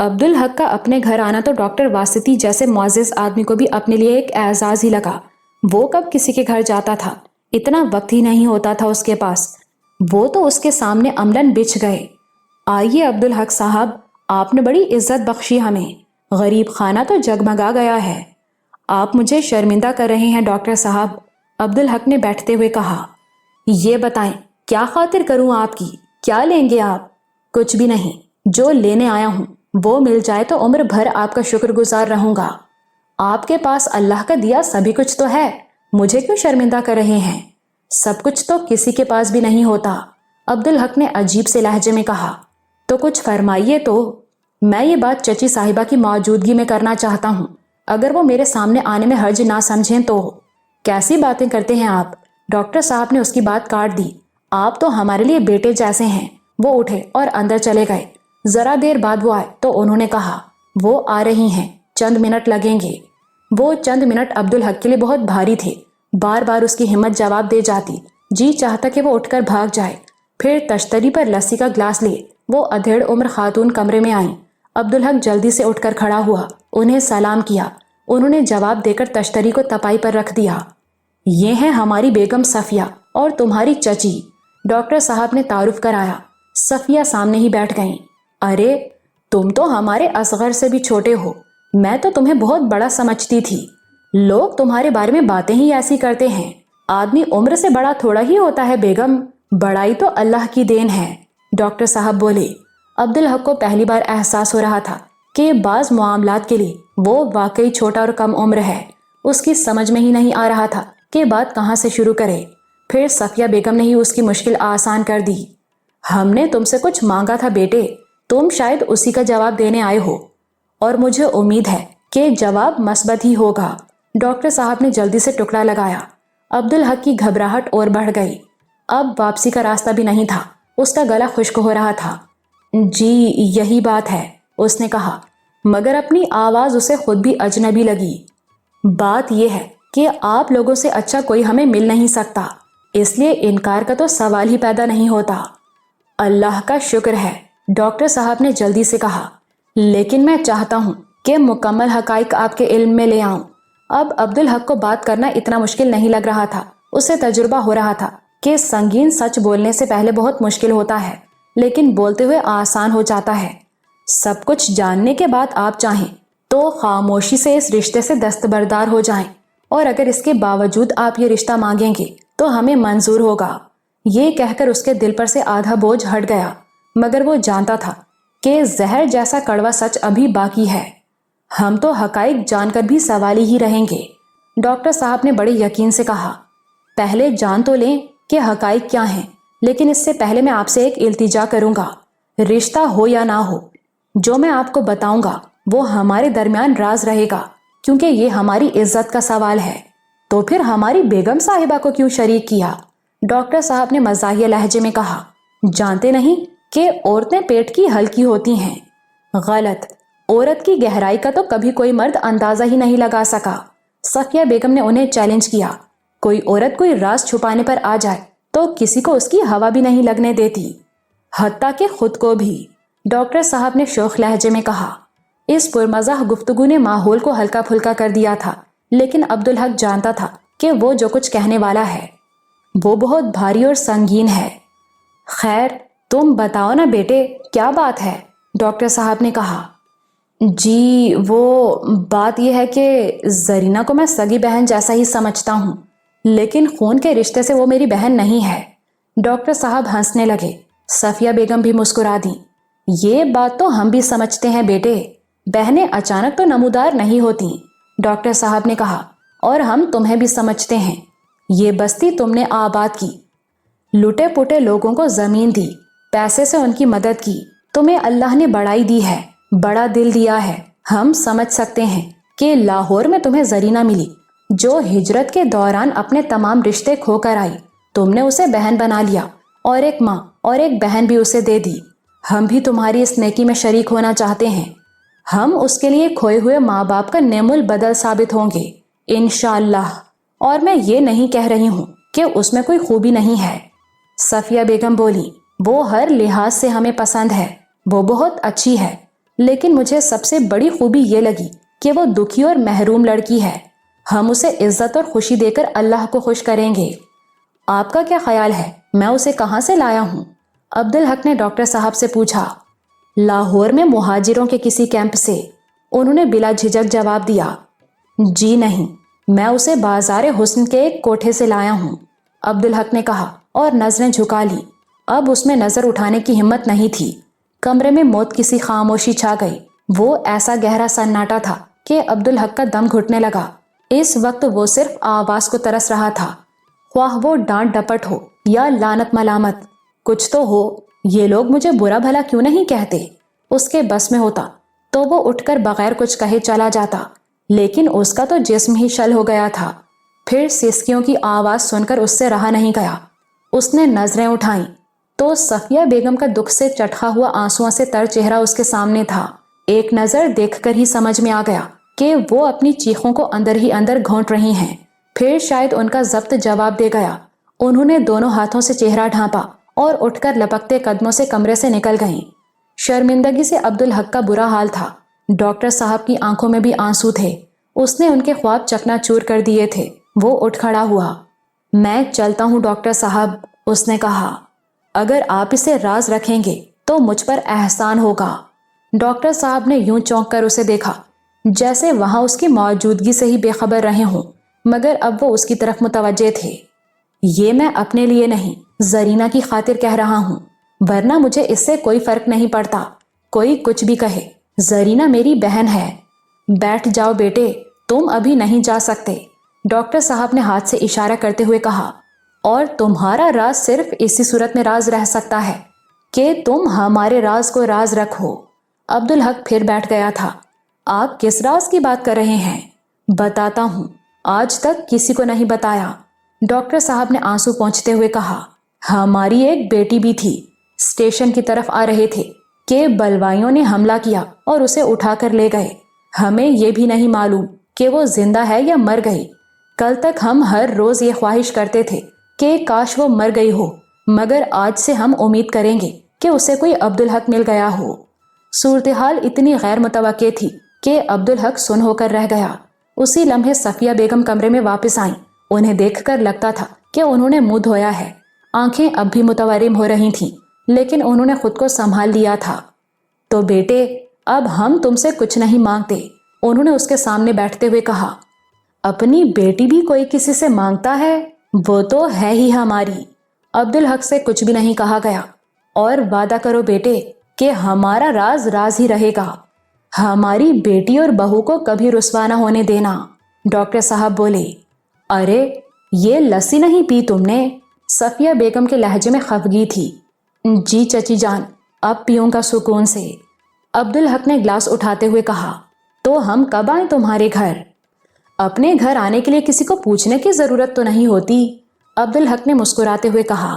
عبدالحق کا اپنے گھر آنا تو ڈاکٹر واسطی جیسے معزز آدمی کو بھی اپنے لیے ایک اعزاز ہی لگا۔ وہ کب کسی کے گھر جاتا تھا، اتنا وقت ہی نہیں ہوتا تھا اس کے پاس۔ وہ تو اس کے سامنے عملاً بچھ گئے۔ آئیے عبدالحق صاحب، آپ نے بڑی عزت بخشی ہمیں، غریب خانہ تو جگمگا گیا ہے۔ آپ مجھے شرمندہ کر رہے ہیں ڈاکٹر صاحب، عبدالحق نے بیٹھتے ہوئے کہا۔ یہ بتائیں کیا خاطر کروں آپ کی، کیا لیں گے آپ؟ کچھ بھی نہیں، جو لینے آیا ہوں وہ مل جائے تو عمر بھر آپ کا شکر گزار رہوں گا۔ آپ کے پاس اللہ کا دیا سبھی کچھ تو ہے، مجھے کیوں شرمندہ کر رہے ہیں؟ سب کچھ تو کسی کے پاس بھی نہیں ہوتا، عبدالحق نے عجیب سے لہجے میں کہا۔ تو کچھ فرمائیے تو۔ میں یہ بات چچی صاحبہ کی موجودگی میں کرنا چاہتا ہوں، اگر وہ میرے سامنے آنے میں حرج نہ سمجھیں تو۔ کیسی باتیں کرتے ہیں آپ؟ ڈاکٹر صاحب نے اس کی بات کاٹ دی۔ آپ تو ہمارے لیے بیٹے جیسے ہیں۔ وہ اٹھے اور اندر چلے گئے۔ ذرا دیر بعد وہ آئے تو انہوں نے کہا، وہ آ رہی ہیں، چند منٹ لگیں گے۔ وہ چند منٹ عبدالحق کے لیے بہت بھاری تھے، بار بار اس کی ہمت جواب دے جاتی، جی چاہتا کہ وہ اٹھ کر بھاگ جائے۔ پھر تشتری پر لسی کا گلاس لے وہ ادھیڑ عمر خاتون کمرے میں آئیں۔ عبدالحق جلدی سے اٹھ کر کھڑا ہوا، انہیں سلام کیا۔ انہوں نے جواب دے کر تشتری کو تپائی پر رکھ دیا۔ یہ ہیں ہماری بیگم صفیہ اور تمہاری چچی، ڈاکٹر صاحب نے تعارف کرایا۔ صفیہ سامنے ہی بیٹھ گئیں۔ ارے تم تو ہمارے اصغر سے بھی چھوٹے ہو، میں تو تمہیں بہت بڑا سمجھتی تھی۔ لوگ تمہارے بارے میں باتیں ہی ایسی کرتے ہیں، آدمی عمر سے بڑا تھوڑا ہی ہوتا ہے بیگم، بڑائی تو اللہ کی دین ہے، ڈاکٹر صاحب بولے۔ عبدالحق کو پہلی بار احساس ہو رہا تھا کہ بعض معاملات کے لیے وہ واقعی چھوٹا اور کم عمر ہے۔ اس کی سمجھ میں ہی نہیں آ رہا تھا کہ بات کہاں سے شروع کرے۔ پھر صفیہ بیگم نے ہی اس کی مشکل آسان کر دی۔ ہم نے تم سے کچھ مانگا تھا بیٹے، تم شاید اسی کا جواب دینے آئے ہو، اور مجھے امید ہے کہ جواب مثبت ہی ہوگا، ڈاکٹر صاحب نے جلدی سے ٹکڑا لگایا۔ عبدالحق کی گھبراہٹ اور بڑھ گئی۔ اب واپسی کا راستہ بھی نہیں تھا، اس کا گلا خشک ہو رہا تھا۔ جی یہی بات ہے، اس نے کہا، مگر اپنی آواز اسے خود بھی اجنبی لگی۔ بات یہ ہے کہ آپ لوگوں سے اچھا کوئی ہمیں مل نہیں سکتا، اس لیے انکار کا تو سوال ہی پیدا نہیں ہوتا۔ اللہ کا شکر ہے، ڈاکٹر صاحب نے جلدی سے کہا، لیکن میں چاہتا ہوں کہ مکمل حقائق آپ کے علم میں لے آؤں۔ اب عبدالحق کو بات کرنا اتنا مشکل نہیں لگ رہا تھا، اسے تجربہ ہو رہا تھا کہ سنگین سچ بولنے سے پہلے بہت مشکل ہوتا ہے، لیکن بولتے ہوئے آسان ہو جاتا ہے۔ سب کچھ جاننے کے بعد آپ چاہیں تو خاموشی سے اس رشتے سے دستبردار ہو جائیں، اور اگر اس کے باوجود آپ یہ رشتہ مانگیں گے تو ہمیں منظور ہوگا۔ یہ کہہ کر اس کے دل پر سے آدھا بوجھ ہٹ گیا، مگر وہ جانتا تھا کہ زہر جیسا کڑوا سچ ابھی باقی ہے۔ ہم تو حقائق جان کر بھی سوالی ہی رہیں گے، ڈاکٹر صاحب نے بڑے یقین سے کہا۔ پہلے جان تو لیں کہ حقائق کیا ہیں، لیکن اس سے پہلے میں آپ سے ایک التجا کروں گا۔ رشتہ ہو یا نہ ہو، جو میں آپ کو بتاؤں گا وہ ہمارے درمیان راز رہے گا، کیونکہ یہ ہماری عزت کا سوال ہے۔ تو پھر ہماری بیگم صاحبہ کو کیوں شریک کیا؟ ڈاکٹر صاحب نے مزاحیہ لہجے میں کہا۔ جانتے نہیں کہ عورتیں پیٹ کی ہلکی ہوتی ہیں؟ غلط، عورت کی گہرائی کا تو کبھی کوئی مرد اندازہ ہی نہیں لگا سکا، صفیہ بیگم نے انہیں چیلنج کیا۔ کوئی عورت کوئی راز چھپانے پر آ جائے تو کسی کو اس کی ہوا بھی نہیں لگنے دیتی، حتیٰ کہ خود کو بھی، ڈاکٹر صاحب نے شوخ لہجے میں کہا۔ اس پرمزاح گفتگو نے ماحول کو ہلکا پھلکا کر دیا تھا، لیکن عبدالحق جانتا تھا کہ وہ جو کچھ کہنے والا ہے وہ بہت بھاری اور سنگین ہے۔ خیر تم بتاؤ نا بیٹے، کیا بات ہے؟ ڈاکٹر صاحب نے کہا۔ جی وہ بات یہ ہے کہ زرینہ کو میں سگی بہن جیسا ہی سمجھتا ہوں، لیکن خون کے رشتے سے وہ میری بہن نہیں ہے۔ ڈاکٹر صاحب ہنسنے لگے، صفیہ بیگم بھی مسکرا دیں۔ یہ بات تو ہم بھی سمجھتے ہیں بیٹے، بہنیں اچانک تو نمودار نہیں ہوتی، ڈاکٹر صاحب نے کہا، اور ہم تمہیں بھی سمجھتے ہیں۔ یہ بستی تم نے آباد کی، لٹے پٹے لوگوں کو زمین دی، پیسے سے ان کی مدد کی، تمہیں اللہ نے بڑائی دی ہے، بڑا دل دیا ہے۔ ہم سمجھ سکتے ہیں کہ لاہور میں تمہیں زرینہ ملی، جو ہجرت کے دوران اپنے تمام رشتے کھو کر آئی، تم نے اسے بہن بنا لیا، اور ایک ماں اور ایک بہن بھی اسے دے دی۔ ہم بھی تمہاری اس نیکی میں شریک ہونا چاہتے ہیں، ہم اس کے لیے کھوئے ہوئے ماں باپ کا نعم البدل ثابت ہوں گے انشاءاللہ۔ اور میں یہ نہیں کہہ رہی ہوں کہ اس میں کوئی خوبی نہیں ہے، صفیہ بیگم بولی، وہ ہر لحاظ سے ہمیں پسند ہے، وہ بہت اچھی ہے، لیکن مجھے سب سے بڑی خوبی یہ لگی کہ وہ دکھی اور محروم لڑکی ہے. ہم اسے عزت اور خوشی دے کر اللہ کو خوش کریں گے. آپ کا کیا خیال ہے؟ میں اسے کہاں سے لایا ہوں؟ عبدالحق نے ڈاکٹر صاحب سے پوچھا. لاہور میں مہاجروں کے کسی کیمپ سے، انہوں نے بلا جھجک جواب دیا. جی نہیں، میں اسے بازار حسن کے ایک کوٹھے سے لایا ہوں، عبدالحق نے کہا اور نظریں جھکا لی. اب اس میں نظر اٹھانے کی ہمت نہیں تھی. کمرے میں موت کسی خاموشی چھا گئی. وہ ایسا گہرا سناٹا تھا کہ عبدالحق کا دم گھٹنے لگا. اس وقت وہ صرف آواز کو ترس رہا تھا، خواہ وہ ڈانٹ ڈپٹ ہو یا لعنت ملامت. کچھ تو ہو، یہ لوگ مجھے برا بھلا کیوں نہیں کہتے؟ اس کے بس میں ہوتا تو وہ اٹھ کر بغیر کچھ کہے چلا جاتا، لیکن اس کا تو جسم ہی شل ہو گیا تھا. پھر سسکیوں کی آواز سن کر اس سے رہا نہیں گیا. اس نے نظریں اٹھائیں تو صفیہ بیگم کا دکھ سے چٹخا ہوا آنسوؤں سے تر چہرہ اس کے سامنے تھا. ایک نظر دیکھ کر ہی سمجھ میں آ گیا کہ وہ اپنی چیخوں کو اندر ہی اندر گھونٹ رہی ہیں. پھر شاید ان کا ضبط جواب دے گیا. انہوں نے دونوں ہاتھوں سے چہرہ ڈھانپا اور اٹھ کر لپکتے قدموں سے کمرے سے نکل گئیں. شرمندگی سے عبدالحق کا برا حال تھا. ڈاکٹر صاحب کی آنکھوں میں بھی آنسو تھے. اس نے ان کے خواب چکنا چور کر دیے تھے. وہ اٹھ کھڑا ہوا. میں چلتا ہوں ڈاکٹر صاحب، اس نے کہا. اگر آپ اسے راز رکھیں گے تو مجھ پر احسان ہوگا. ڈاکٹر صاحب نے یوں چونک کر اسے دیکھا جیسے وہاں اس کی موجودگی سے ہی بے خبر رہے ہوں، مگر اب وہ اس کی طرف متوجہ تھے. یہ میں اپنے لیے نہیں، زرینہ کی خاطر کہہ رہا ہوں، ورنہ مجھے اس سے کوئی فرق نہیں پڑتا. کوئی کچھ بھی کہے، زرینہ میری بہن ہے. بیٹھ جاؤ بیٹے، تم ابھی نہیں جا سکتے، ڈاکٹر صاحب نے ہاتھ سے اشارہ کرتے ہوئے کہا. اور تمہارا راز صرف اسی صورت میں راز رہ سکتا ہے کہ تم ہمارے راز کو راز رکھو. عبدالحق پھر بیٹھ گیا تھا. آپ کس راز کی بات کر رہے ہیں؟ بتاتا ہوں، آج تک کسی کو نہیں بتایا، ڈاکٹر صاحب نے آنسو پونچھتے ہوئے کہا. ہماری ایک بیٹی بھی تھی، اسٹیشن کی طرف آ رہے تھے کہ بلوائیوں نے حملہ کیا اور اسے اٹھا کر لے گئے. ہمیں یہ بھی نہیں معلوم کہ وہ زندہ ہے یا مر گئی. کل تک ہم ہر روز یہ خواہش کرتے تھے کہ کاش وہ مر گئی ہو، مگر آج سے ہم امید کریں گے کہ اسے کوئی عبدالحق مل گیا ہو. صورتحال اتنی غیر متوقع تھی کہ عبدالحق سن ہو کر رہ گیا. اسی لمحے صفیہ بیگم کمرے میں واپس آئیں. انہیں دیکھ کر لگتا تھا کہ انہوں نے منہ دھویا ہے. آنکھیں اب بھی متورم ہو رہی تھیں، لیکن انہوں نے خود کو سنبھال لیا تھا. تو بیٹے، اب ہم تم سے کچھ نہیں مانگتے، انہوں نے اس کے سامنے بیٹھتے ہوئے کہا. اپنی بیٹی بھی کوئی کسی سے مانگتا ہے؟ وہ تو ہے ہی ہماری. عبدالحق سے کچھ بھی نہیں کہا گیا. اور وعدہ کرو بیٹے کہ ہمارا راز راز ہی رہے گا. ہماری بیٹی اور بہو کو کبھی رسوا نہ ہونے دینا، ڈاکٹر صاحب بولے. ارے یہ لسی نہیں پی تم نے؟ صفیہ بیگم کے لہجے میں خفگی تھی. جی چچی جان، اب پیوں گا سکون سے، عبدالحق نے گلاس اٹھاتے ہوئے کہا. تو ہم کب آئیں تمہارے گھر؟ اپنے گھر آنے کے لیے کسی کو پوچھنے کی ضرورت تو نہیں ہوتی، عبدالحق نے مسکراتے ہوئے کہا.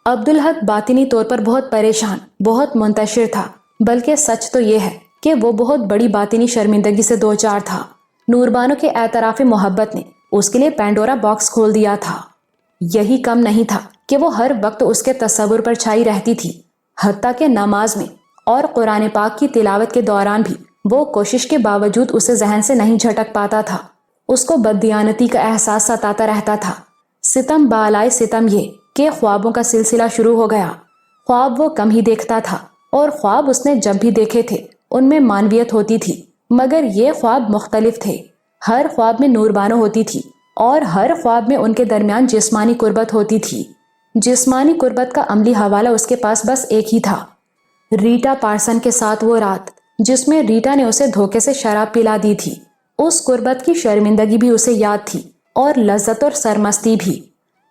عبدالحق باطنی طور پر بہت پریشان، بہت منتشر تھا، بلکہ سچ تو یہ ہے کہ وہ بہت بڑی باطنی شرمندگی سے دوچار تھا. نوربانو کے اعتراف محبت نے اس کے لیے پینڈورا باکس کھول دیا تھا. یہی کم نہیں تھا کہ وہ ہر وقت اس کے تصور پر چھائی رہتی تھی. حتیٰ کہ نماز میں اور قرآن پاک کی تلاوت کے دوران بھی وہ کوشش کے باوجود اسے ذہن سے نہیں جھٹک پاتا تھا. اس کو بددیانتی کا احساس ستاتا رہتا تھا. ستم بالائے ستم یہ کہ خوابوں کا سلسلہ شروع ہو گیا. خواب وہ کم ہی دیکھتا تھا، اور خواب اس نے جب بھی دیکھے تھے ان میں معنویت ہوتی تھی، مگر یہ خواب مختلف تھے. ہر خواب میں نوربانو ہوتی تھی، اور ہر خواب میں ان کے درمیان جسمانی قربت ہوتی تھی. جسمانی قربت کا عملی حوالہ اس کے پاس بس ایک ہی تھا، ریٹا پارسن کے ساتھ وہ رات جس میں ریٹا نے اسے دھوکے سے شراب پلا دی تھی. اس قربت کی شرمندگی بھی اسے یاد تھی، اور لذت اور سرمستی بھی.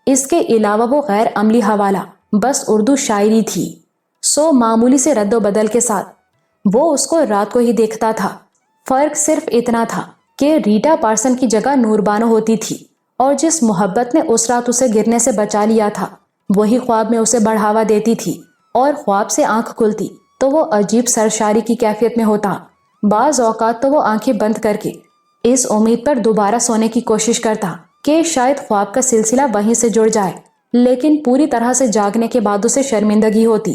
اس کے علاوہ وہ غیر عملی حوالہ بس اردو شاعری تھی. سو معمولی سے رد و بدل کے ساتھ وہ اس کو رات کو ہی دیکھتا تھا. فرق صرف اتنا تھا کہ ریٹا پارسن کی جگہ نوربانو ہوتی تھی، اور جس محبت نے اس رات اسے گرنے سے بچا لیا تھا وہی خواب میں اسے بڑھاوا دیتی تھی. اور خواب سے آنکھ کھلتی تو وہ عجیب سرشاری کی کیفیت میں ہوتا. بعض اوقات تو وہ آنکھیں بند کر کے اس امید پر دوبارہ سونے کی کوشش کرتا کہ شاید خواب کا سلسلہ وہیں سے جڑ جائے، لیکن پوری طرح سے جاگنے کے بعد اسے شرمندگی ہوتی.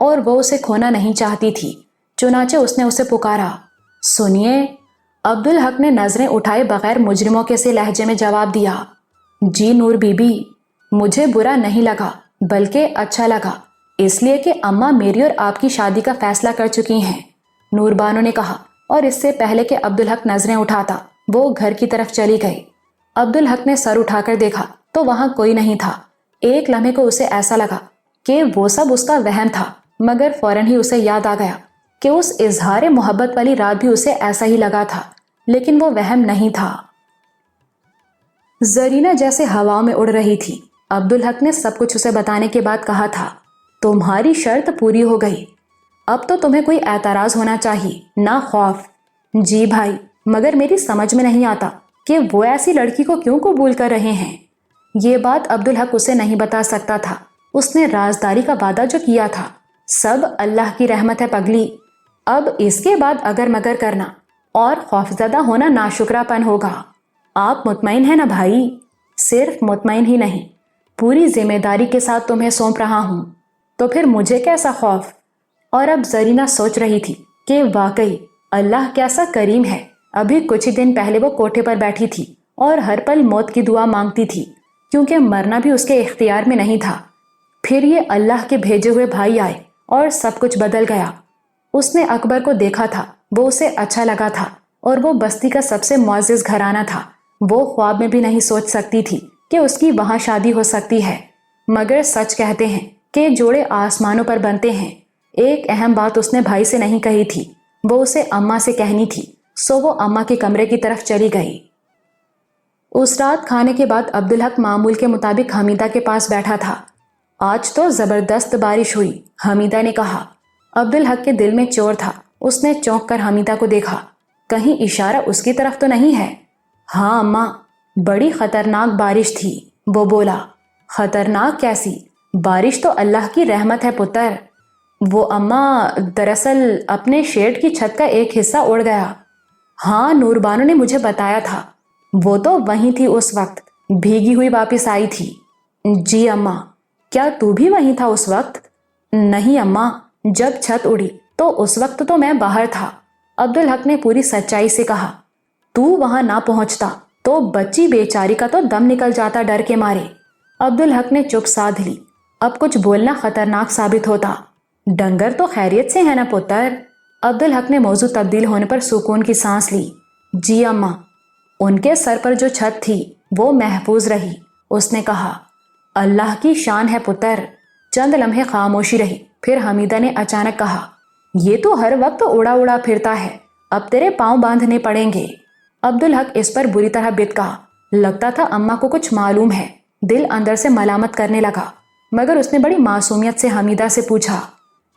اور وہ اسے کھونا نہیں چاہتی تھی، چنانچہ اس نے اسے پکارا۔ سنیے، عبدالحق نے نظریں اٹھائے بغیر مجرموں کے سے لہجے میں جواب دیا۔ جی نور بی بی، مجھے برا نہیں لگا بلکہ اچھا لگا، اس لیے کہ اماں میری اور آپ کی شادی کا فیصلہ کر چکی ہیں، نور بانو نے کہا، اور اس سے پہلے کہ عبدالحق نظریں اٹھاتا وہ گھر کی طرف چلی گئی۔ عبدالحق نے سر اٹھا کر دیکھا تو وہاں کوئی نہیں تھا۔ ایک لمحے کو اسے ایسا لگا کہ وہ سب اس کا وہم تھا، مگر فوراً ہی اسے یاد آ گیا کہ اس اظہار محبت والی رات بھی اسے ایسا ہی لگا تھا، لیکن وہ وہم نہیں تھا۔ زرینہ جیسے ہواؤں میں اڑ رہی تھی۔ عبدالحق نے سب کچھ اسے بتانے کے بعد کہا تھا، تمہاری شرط پوری ہو گئی، اب تو تمہیں کوئی اعتراض ہونا چاہیے نہ خوف۔ جی بھائی، مگر میری سمجھ میں نہیں آتا کہ وہ ایسی لڑکی کو کیوں قبول کر رہے ہیں۔ یہ بات عبدالحق اسے نہیں بتا سکتا تھا، اس نے رازداری کا وعدہ جو کیا تھا۔ سب اللہ کی رحمت ہے پگلی، اب اس کے بعد اگر مگر کرنا اور خوفزدہ ہونا ناشکرا پن ہوگا۔ آپ مطمئن ہیں نا بھائی؟ صرف مطمئن ہی نہیں، پوری ذمہ داری کے ساتھ تمہیں سونپ رہا ہوں، تو پھر مجھے کیسا خوف۔ اور اب زرینہ سوچ رہی تھی کہ واقعی اللہ کیسا کریم ہے۔ ابھی کچھ ہی دن پہلے وہ کوٹھے پر بیٹھی تھی اور ہر پل موت کی دعا مانگتی تھی، کیونکہ مرنا بھی اس کے اختیار میں نہیں تھا۔ پھر یہ اللہ کے بھیجے ہوئے بھائی آئے اور سب کچھ بدل گیا۔ اس نے اکبر کو دیکھا تھا، وہ اسے اچھا لگا تھا، اور وہ بستی کا سب سے معزز گھرانہ تھا۔ وہ خواب میں بھی نہیں سوچ سکتی تھی کہ اس کی وہاں شادی ہو سکتی ہے، مگر سچ کہتے ہیں کہ جوڑے آسمانوں پر بنتے ہیں۔ ایک اہم بات اس نے بھائی سے نہیں کہی تھی، وہ اسے اماں سے کہنی تھی، سو وہ اماں کے کمرے کی طرف چلی گئی۔ اس رات کھانے کے بعد عبدالحق معمول کے مطابق حمیدہ کے پاس بیٹھا تھا۔ آج تو زبردست بارش ہوئی، حمیدہ نے کہا۔ عبدالحق کے دل میں چور تھا، اس نے چونک کر حمیدہ کو دیکھا، کہیں اشارہ اس کی طرف تو نہیں ہے؟ ہاں اماں، بڑی خطرناک بارش تھی، وہ بولا۔ خطرناک کیسی؟ بارش تو اللہ کی رحمت ہے پتر۔ وہ اماں، دراصل اپنے شیڈ کی چھت کا ایک حصہ اڑ گیا۔ ہاں، نور بانو نے مجھے بتایا تھا، وہ تو وہیں تھی اس وقت، بھیگی ہوئی واپس آئی تھی۔ جی اماں، کیا تو بھی وہیں تھا اس وقت؟ نہیں اماں، جب چھت اڑی تو اس وقت تو میں باہر تھا، عبدالحق نے پوری سچائی سے کہا۔ تو وہاں نہ پہنچتا تو بچی بیچاری کا تو دم نکل جاتا ڈر کے مارے۔ عبدالحق نے چپ سادھ لی، اب کچھ بولنا خطرناک ثابت ہوتا۔ ڈنگر تو خیریت سے ہے نا پتر؟ عبدالحق نے موضوع تبدیل ہونے پر سکون کی سانس لی۔ جی اماں، ان کے سر پر جو چھت تھی وہ محفوظ رہی، اس نے کہا۔ اللہ کی شان ہے پتر۔ چند لمحے خاموشی رہی، پھر حمیدہ نے اچانک کہا، یہ تو ہر وقت اڑا اڑا پھرتا ہے، اب تیرے پاؤں باندھنے پڑیں گے۔ عبدالحق اس پر بری طرح بت گیا، لگتا تھا اماں کو کچھ معلوم ہے، دل اندر سے ملامت کرنے لگا، مگر اس نے بڑی معصومیت سے حمیدہ سے پوچھا،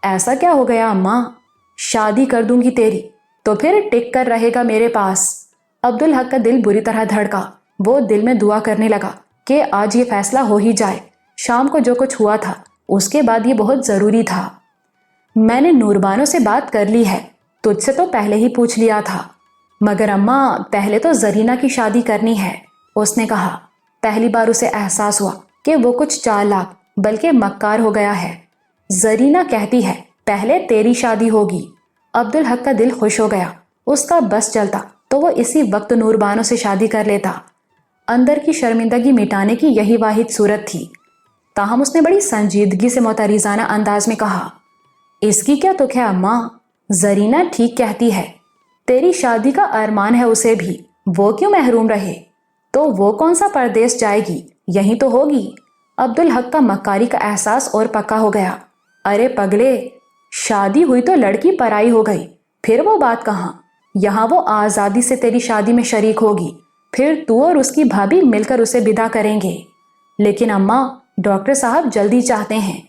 ایسا کیا ہو گیا اماں؟ شادی کر دوں گی تیری، تو پھر ٹک کر رہے گا میرے پاس۔ عبدالحق کا دل بری طرح دھڑکا، وہ دل میں دعا کرنے لگا کہ آج یہ فیصلہ ہو ہی جائے۔ شام کو جو کچھ ہوا تھا اس کے بعد یہ بہت ضروری تھا۔ میں نے نور بانو سے بات کر لی ہے، تجھ سے تو پہلے ہی پوچھ لیا تھا، مگر اماں پہلے تو زرینہ کی شادی کرنی ہے، اس نے کہا۔ پہلی بار اسے احساس ہوا کہ وہ کچھ چالاک بلکہ مکار ہو گیا ہے۔ زرینہ کہتی ہے پہلے تیری شادی ہوگی۔ عبدالحق کا دل خوش ہو گیا، اس کا بس چلتا تو وہ اسی وقت نور بانو سے شادی کر لیتا۔ اندر کی شرمندگی مٹانے کی یہی واحد صورت تھی، تاہم اس نے بڑی سنجیدگی سے معترضانہ انداز میں کہا، اس کی کیا تک ہے اماں؟ زرینہ ٹھیک کہتی ہے، تیری شادی کا ارمان ہے اسے بھی، وہ کیوں محروم رہے؟ تو وہ کون سا پردیس جائے گی، یہیں تو ہوگی۔ عبدالحق کا مکاری کا احساس اور پکا ہو گیا۔ ارے پگلے، شادی ہوئی تو لڑکی پرائی ہو گئی، پھر وہ بات کہاں؟ یہاں وہ آزادی سے تیری شادی میں شریک ہوگی، پھر تو اور اس کی بھابھی مل کر اسے بدا کریں گے۔ لیکن اماں، ڈاکٹر صاحب جلدی چاہتے ہیں۔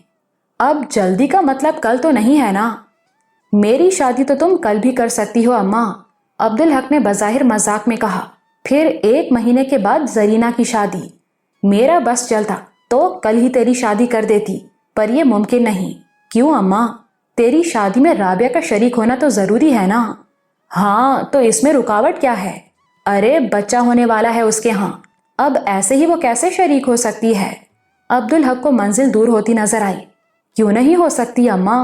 اب جلدی کا مطلب کل تو نہیں ہے نا؟ میری شادی تو تم کل بھی کر سکتی ہو اماں، عبدالحق نے بظاہر مذاق میں کہا۔ پھر 1 مہینے کے بعد زرینہ کی شادی۔ میرا بس چلتا تو کل ہی تیری شادی کر دیتی، پر یہ ممکن نہیں۔ کیوں اماں؟ تیری شادی میں رابعہ کا شریک ہونا تو ضروری ہے نا؟ ہاں، تو اس میں رکاوٹ کیا ہے؟ ارے بچہ ہونے والا ہے اس کے ہاں، اب ایسے ہی وہ کیسے شریک ہو سکتی ہے؟ عبدالحق کو منزل دور ہوتی نظر آئی۔ کیوں نہیں ہو سکتی اماں؟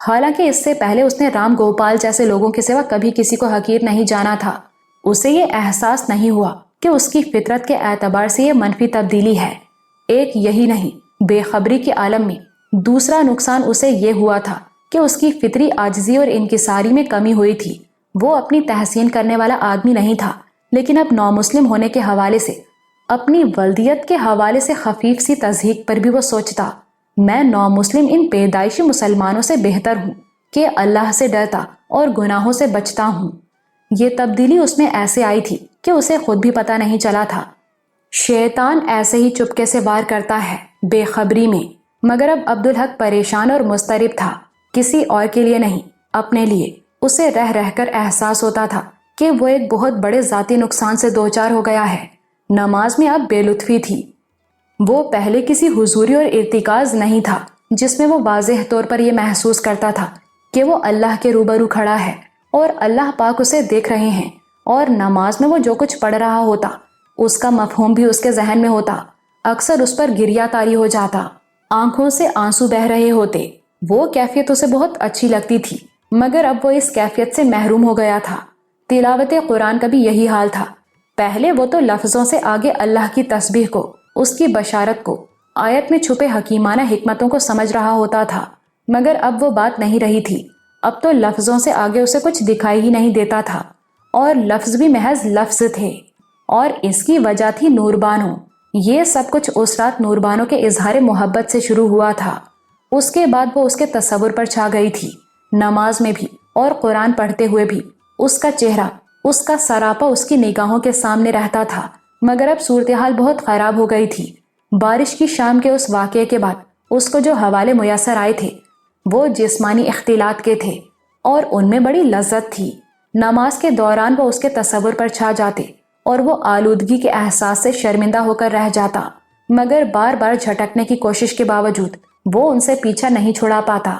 حالانکہ اس سے پہلے اس نے رام گوپال جیسے لوگوں کے سوا کبھی کسی کو حقیر نہیں جانا تھا۔ اسے یہ احساس نہیں ہوا کہ اس کی فطرت کے اعتبار سے یہ منفی تبدیلی ہے۔ ایک یہی نہیں، بے خبری کے عالم میں دوسرا نقصان اسے یہ ہوا تھا کہ اس کی فطری عاجزی اور انکساری میں کمی ہوئی تھی۔ وہ اپنی تحسین کرنے والا آدمی نہیں تھا، لیکن اب نامسلم ہونے کے حوالے سے، اپنی ولدیت کے حوالے سے خفیف سی تضحیک پر بھی وہ سوچتا، میں نامسلم ان پیدائشی مسلمانوں سے بہتر ہوں کہ اللہ سے ڈرتا اور گناہوں سے بچتا ہوں۔ یہ تبدیلی اس میں ایسے آئی تھی کہ اسے خود بھی پتہ نہیں چلا تھا۔ شیطان ایسے ہی چپکے سے وار کرتا ہے، بے خبری میں، مگر اب عبدالحق پریشان اور مضطرب تھا، کسی اور کے لیے نہیں، اپنے لیے۔ اسے رہ رہ کر احساس ہوتا تھا کہ وہ ایک بہت بڑے ذاتی نقصان سے دوچار ہو گیا ہے۔ نماز میں اب بے لطفی تھی۔ وہ پہلے کسی حضوری اور ارتکاز نہیں تھا جس میں وہ واضح طور پر یہ محسوس کرتا تھا کہ وہ اللہ کے روبرو کھڑا ہے اور اللہ پاک اسے دیکھ رہے ہیں، اور نماز میں وہ جو کچھ پڑھ رہا ہوتا اس کا مفہوم بھی اس کے ذہن میں ہوتا۔ اکثر اس پر گریا طاری ہو جاتا، آنکھوں سے آنسو بہہ رہے ہوتے۔ وہ کیفیت اسے بہت اچھی لگتی تھی، مگر اب وہ اس کیفیت سے محروم ہو گیا تھا۔ تلاوت قرآن کا بھی یہی حال تھا۔ پہلے وہ تو لفظوں سے آگے اللہ کی تسبیح کو، اس کی بشارت کو، آیت میں چھپے حکیمانہ حکمتوں کو سمجھ رہا ہوتا تھا، مگر اب وہ بات نہیں رہی تھی۔ اب تو لفظوں سے آگے اسے کچھ دکھائی ہی نہیں دیتا تھا، اور لفظ بھی محض لفظ تھے، اور اس کی وجہ تھی نوربانو۔ یہ سب کچھ اس رات نوربانو کے اظہار محبت سے شروع ہوا تھا۔ اس کے بعد وہ اس کے تصور پر چھا گئی تھی، نماز میں بھی اور قرآن پڑھتے ہوئے بھی۔ اس کا چہرہ، اس کا سراپا اس کی نگاہوں کے سامنے رہتا تھا، مگر اب صورتحال بہت خراب ہو گئی تھی۔ بارش کی شام کے اس واقعے کے بعد اس کو جو حوالے میسر آئے تھے وہ جسمانی اختلاط کے تھے، اور ان میں بڑی لذت تھی۔ نماز کے دوران وہ اس کے تصور پر چھا جاتے اور وہ آلودگی کے احساس سے شرمندہ ہو کر رہ جاتا، مگر بار بار جھٹکنے کی کوشش کے باوجود وہ ان سے پیچھا نہیں چھڑا پاتا۔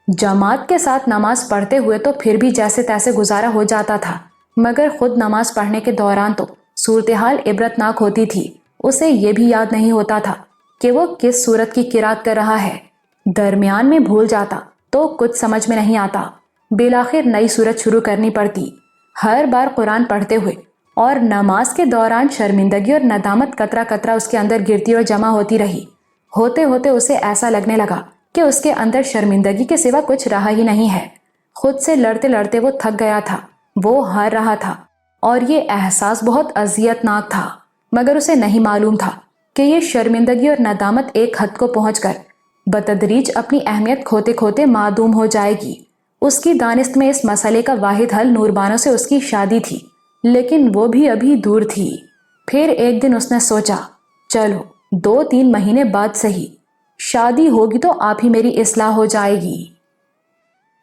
جماعت کے ساتھ نماز پڑھتے ہوئے تو پھر بھی جیسے تیسے گزارا ہو جاتا تھا، مگر خود نماز پڑھنے کے دوران تو صورتحال عبرتناک ہوتی تھی۔ اسے یہ بھی یاد نہیں ہوتا تھا کہ وہ کس سورت کی قرات کر رہا ہے۔ درمیان میں بھول جاتا تو کچھ سمجھ میں نہیں آتا، بالآخر نئی سورت شروع کرنی پڑتی۔ ہر بار قرآن پڑھتے ہوئے اور نماز کے دوران شرمندگی اور ندامت قطرہ قطرہ اس کے اندر گرتی اور جمع ہوتی رہی۔ ہوتے ہوتے اسے ایسا لگنے لگا کہ اس کے اندر شرمندگی کے سوا کچھ رہا ہی نہیں ہے۔ خود سے لڑتے لڑتے وہ تھک گیا تھا، وہ ہار رہا تھا، اور یہ احساس بہت اذیت ناک تھا، مگر اسے نہیں معلوم تھا کہ یہ شرمندگی اور ندامت ایک حد کو پہنچ کر بتدریج اپنی اہمیت کھوتے کھوتے معدوم ہو جائے گی۔ اس کی دانست میں اس مسئلے کا واحد حل نوربانو سے اس کی شادی تھی، لیکن وہ بھی ابھی دور تھی۔ پھر ایک دن اس نے سوچا، چلو 2-3 مہینے بعد صحیح، شادی ہوگی تو آپ ہی میری اصلاح ہو جائے گی۔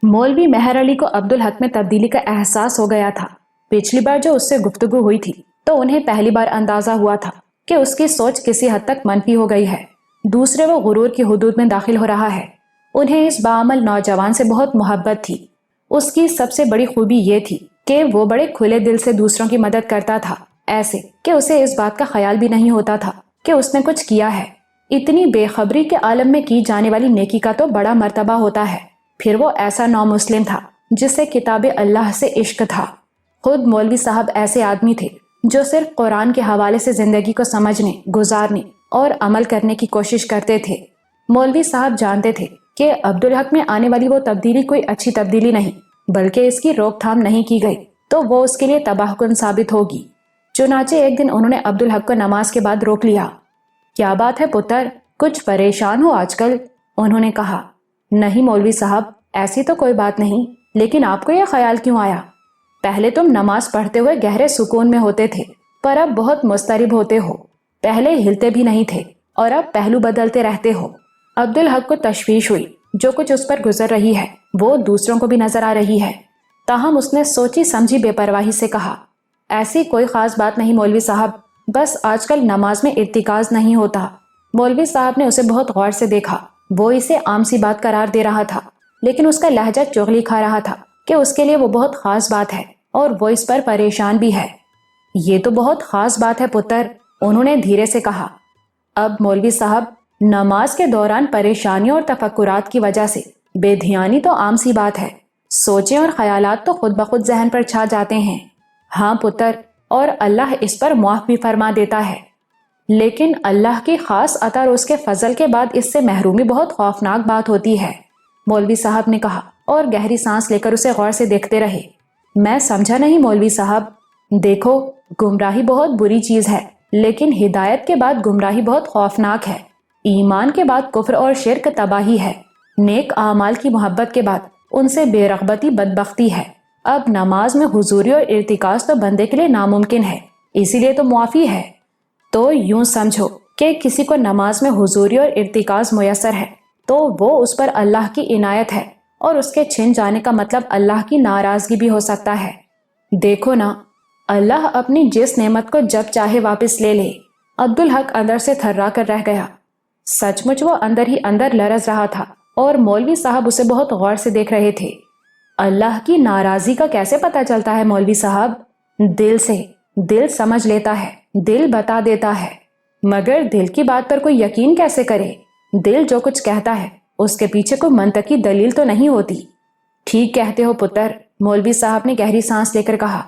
مولوی مہر علی کو عبدالحق میں تبدیلی کا احساس ہو گیا تھا۔ پچھلی بار جو اس سے گفتگو ہوئی تھی تو انہیں پہلی بار اندازہ ہوا تھا کہ اس کی سوچ کسی حد تک منفی ہو گئی ہے۔ دوسرے وہ غرور کی حدود میں داخل ہو رہا ہے۔ انہیں اس باعمل نوجوان سے بہت محبت تھی۔ اس کی سب سے بڑی خوبی یہ تھی کہ وہ بڑے کھلے دل سے دوسروں کی مدد کرتا تھا، ایسے کہ اسے اس بات کا خیال بھی نہیں ہوتا تھا کہ اس نے کچھ کیا ہے۔ اتنی بے خبری کے عالم میں کی جانے والی نیکی کا تو بڑا مرتبہ ہوتا ہے۔ پھر وہ ایسا نامسلم تھا جسے کتاب اللہ سے عشق تھا۔ خود مولوی صاحب ایسے آدمی تھے جو صرف قرآن کے حوالے سے زندگی کو سمجھنے، گزارنے اور عمل کرنے کی کوشش کرتے تھے۔ مولوی صاحب جانتے تھے کہ عبدالحق میں آنے والی وہ تبدیلی کوئی اچھی تبدیلی نہیں، بلکہ اس کی روک تھام نہیں کی گئی تو وہ اس کے لیے تباہ کن ثابت ہوگی۔ چنانچہ ایک دن انہوں نے عبدالحق کو نماز کے بعد روک لیا۔ کیا بات ہے پتر، کچھ پریشان ہو آج کل؟ انہوں نے کہا۔ نہیں مولوی صاحب، ایسی تو کوئی بات نہیں، لیکن آپ کو یہ خیال کیوں آیا؟ پہلے تم نماز پڑھتے ہوئے گہرے سکون میں ہوتے تھے، پر اب بہت مضطرب ہوتے ہو۔ پہلے ہلتے بھی نہیں تھے اور اب پہلو بدلتے رہتے ہو۔ عبدالحق کو تشویش ہوئی، جو کچھ اس پر گزر رہی ہے وہ دوسروں کو بھی نظر آ رہی ہے۔ تاہم اس نے سوچی سمجھی بے پرواہی سے کہا، ایسی کوئی خاص بات نہیں مولوی صاحب، بس آج کل نماز میں ارتکاز نہیں ہوتا۔ مولوی صاحب نے اسے بہت غور سے دیکھا۔ وہ اسے عام سی بات قرار دے رہا تھا، لیکن اس کا لہجہ چغلی کھا رہا تھا کہ اس کے لیے وہ بہت خاص بات ہے اور وہ اس پر پریشان بھی ہے۔ یہ تو بہت خاص بات ہے پتر، انہوں نے دھیرے سے کہا۔ اب مولوی صاحب، نماز کے دوران پریشانیوں اور تفکرات کی وجہ سے بے دھیانی تو عام سی بات ہے، سوچیں اور خیالات تو خود بخود ذہن پر چھا جاتے ہیں۔ ہاں پتر، اور اللہ اس پر معاف بھی فرما دیتا ہے، لیکن اللہ کی خاص عطا اور اس کے فضل کے بعد اس سے محرومی بہت خوفناک بات ہوتی ہے، مولوی صاحب نے کہا اور گہری سانس لے کر اسے غور سے دیکھتے رہے۔ میں سمجھا نہیں مولوی صاحب۔ دیکھو، گمراہی بہت بری چیز ہے، لیکن ہدایت کے بعد گمراہی بہت خوفناک ہے۔ ایمان کے بعد کفر اور شرک تباہی ہے، نیک اعمال کی محبت کے بعد ان سے بے رغبتی بدبختی ہے۔ اب نماز میں حضوری اور ارتکاز تو بندے کے لیے ناممکن ہے، اسی لیے تو معافی ہے۔ تو یوں سمجھو کہ کسی کو نماز میں حضوری اور ارتکاز میسر ہے تو وہ اس پر اللہ کی عنایت ہے، اور اس کے چھن جانے کا مطلب اللہ کی ناراضگی بھی ہو سکتا ہے۔ دیکھو نا، اللہ اپنی جس نعمت کو جب چاہے واپس لے لے۔ عبدالحق اندر سے تھرا کر رہ گیا۔ سچ مچ وہ اندر ہی اندر لرز رہا تھا اور مولوی صاحب اسے بہت غور سے دیکھ رہے تھے۔ اللہ کی ناراضی کا کیسے پتہ چلتا ہے مولوی صاحب؟ دل سے، دل سمجھ لیتا ہے، دل بتا دیتا ہے، مگر دل کی بات پر کوئی یقین کیسے کرے؟ دل جو کچھ کہتا ہے اس کے پیچھے کوئی منطقی دلیل تو نہیں ہوتی۔ ٹھیک کہتے ہو پتر، مولوی صاحب نے گہری سانس لے کر کہا،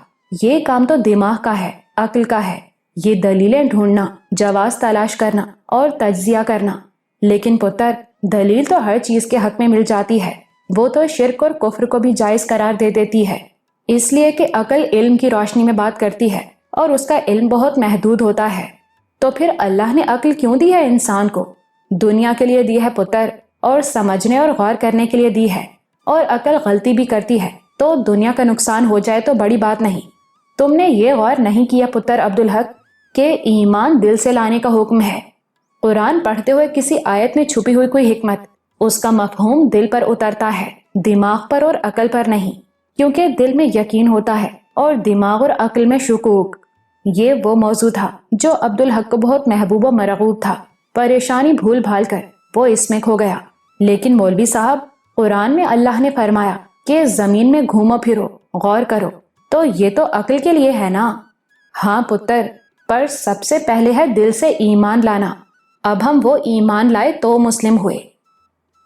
یہ کام تو دماغ کا ہے، عقل کا ہے، یہ دلیلیں ڈھونڈنا، جواز تلاش کرنا اور تجزیہ کرنا۔ لیکن پتر، دلیل تو ہر چیز کے حق میں مل جاتی ہے، وہ تو شرک اور کفر کو بھی جائز قرار دے دیتی ہے، اس لیے کہ عقل علم کی روشنی میں بات کرتی ہے اور اس کا علم بہت محدود ہوتا ہے۔ تو پھر اللہ نے عقل کیوں دی ہے انسان کو؟ دنیا کے لیے دی ہے پتر، اور سمجھنے اور غور کرنے کے لیے دی ہے، اور عقل غلطی بھی کرتی ہے تو دنیا کا نقصان ہو جائے تو بڑی بات نہیں۔ تم نے یہ غور نہیں کیا پتر عبدالحق کہ ایمان دل سے لانے کا حکم ہے۔ قرآن پڑھتے ہوئے کسی آیت میں چھپی ہوئی کوئی حکمت، اس کا مفہوم دل پر اترتا ہے، دماغ پر اور عقل پر نہیں، کیونکہ دل میں یقین ہوتا ہے اور دماغ اور عقل میں شکوک۔ یہ وہ موضوع تھا جو عبدالحق کو بہت محبوب و مرغوب تھا۔ پریشانی بھول بھال کر وہ اس میں کھو گیا۔ لیکن مولوی صاحب، قرآن میں اللہ نے فرمایا کہ زمین میں گھومو پھرو، غور کرو، تو یہ تو عقل کے لیے ہے نا؟ ہاں پتر، پر سب سے پہلے ہے دل سے ایمان لانا۔ اب ہم وہ ایمان لائے تو مسلم ہوئے۔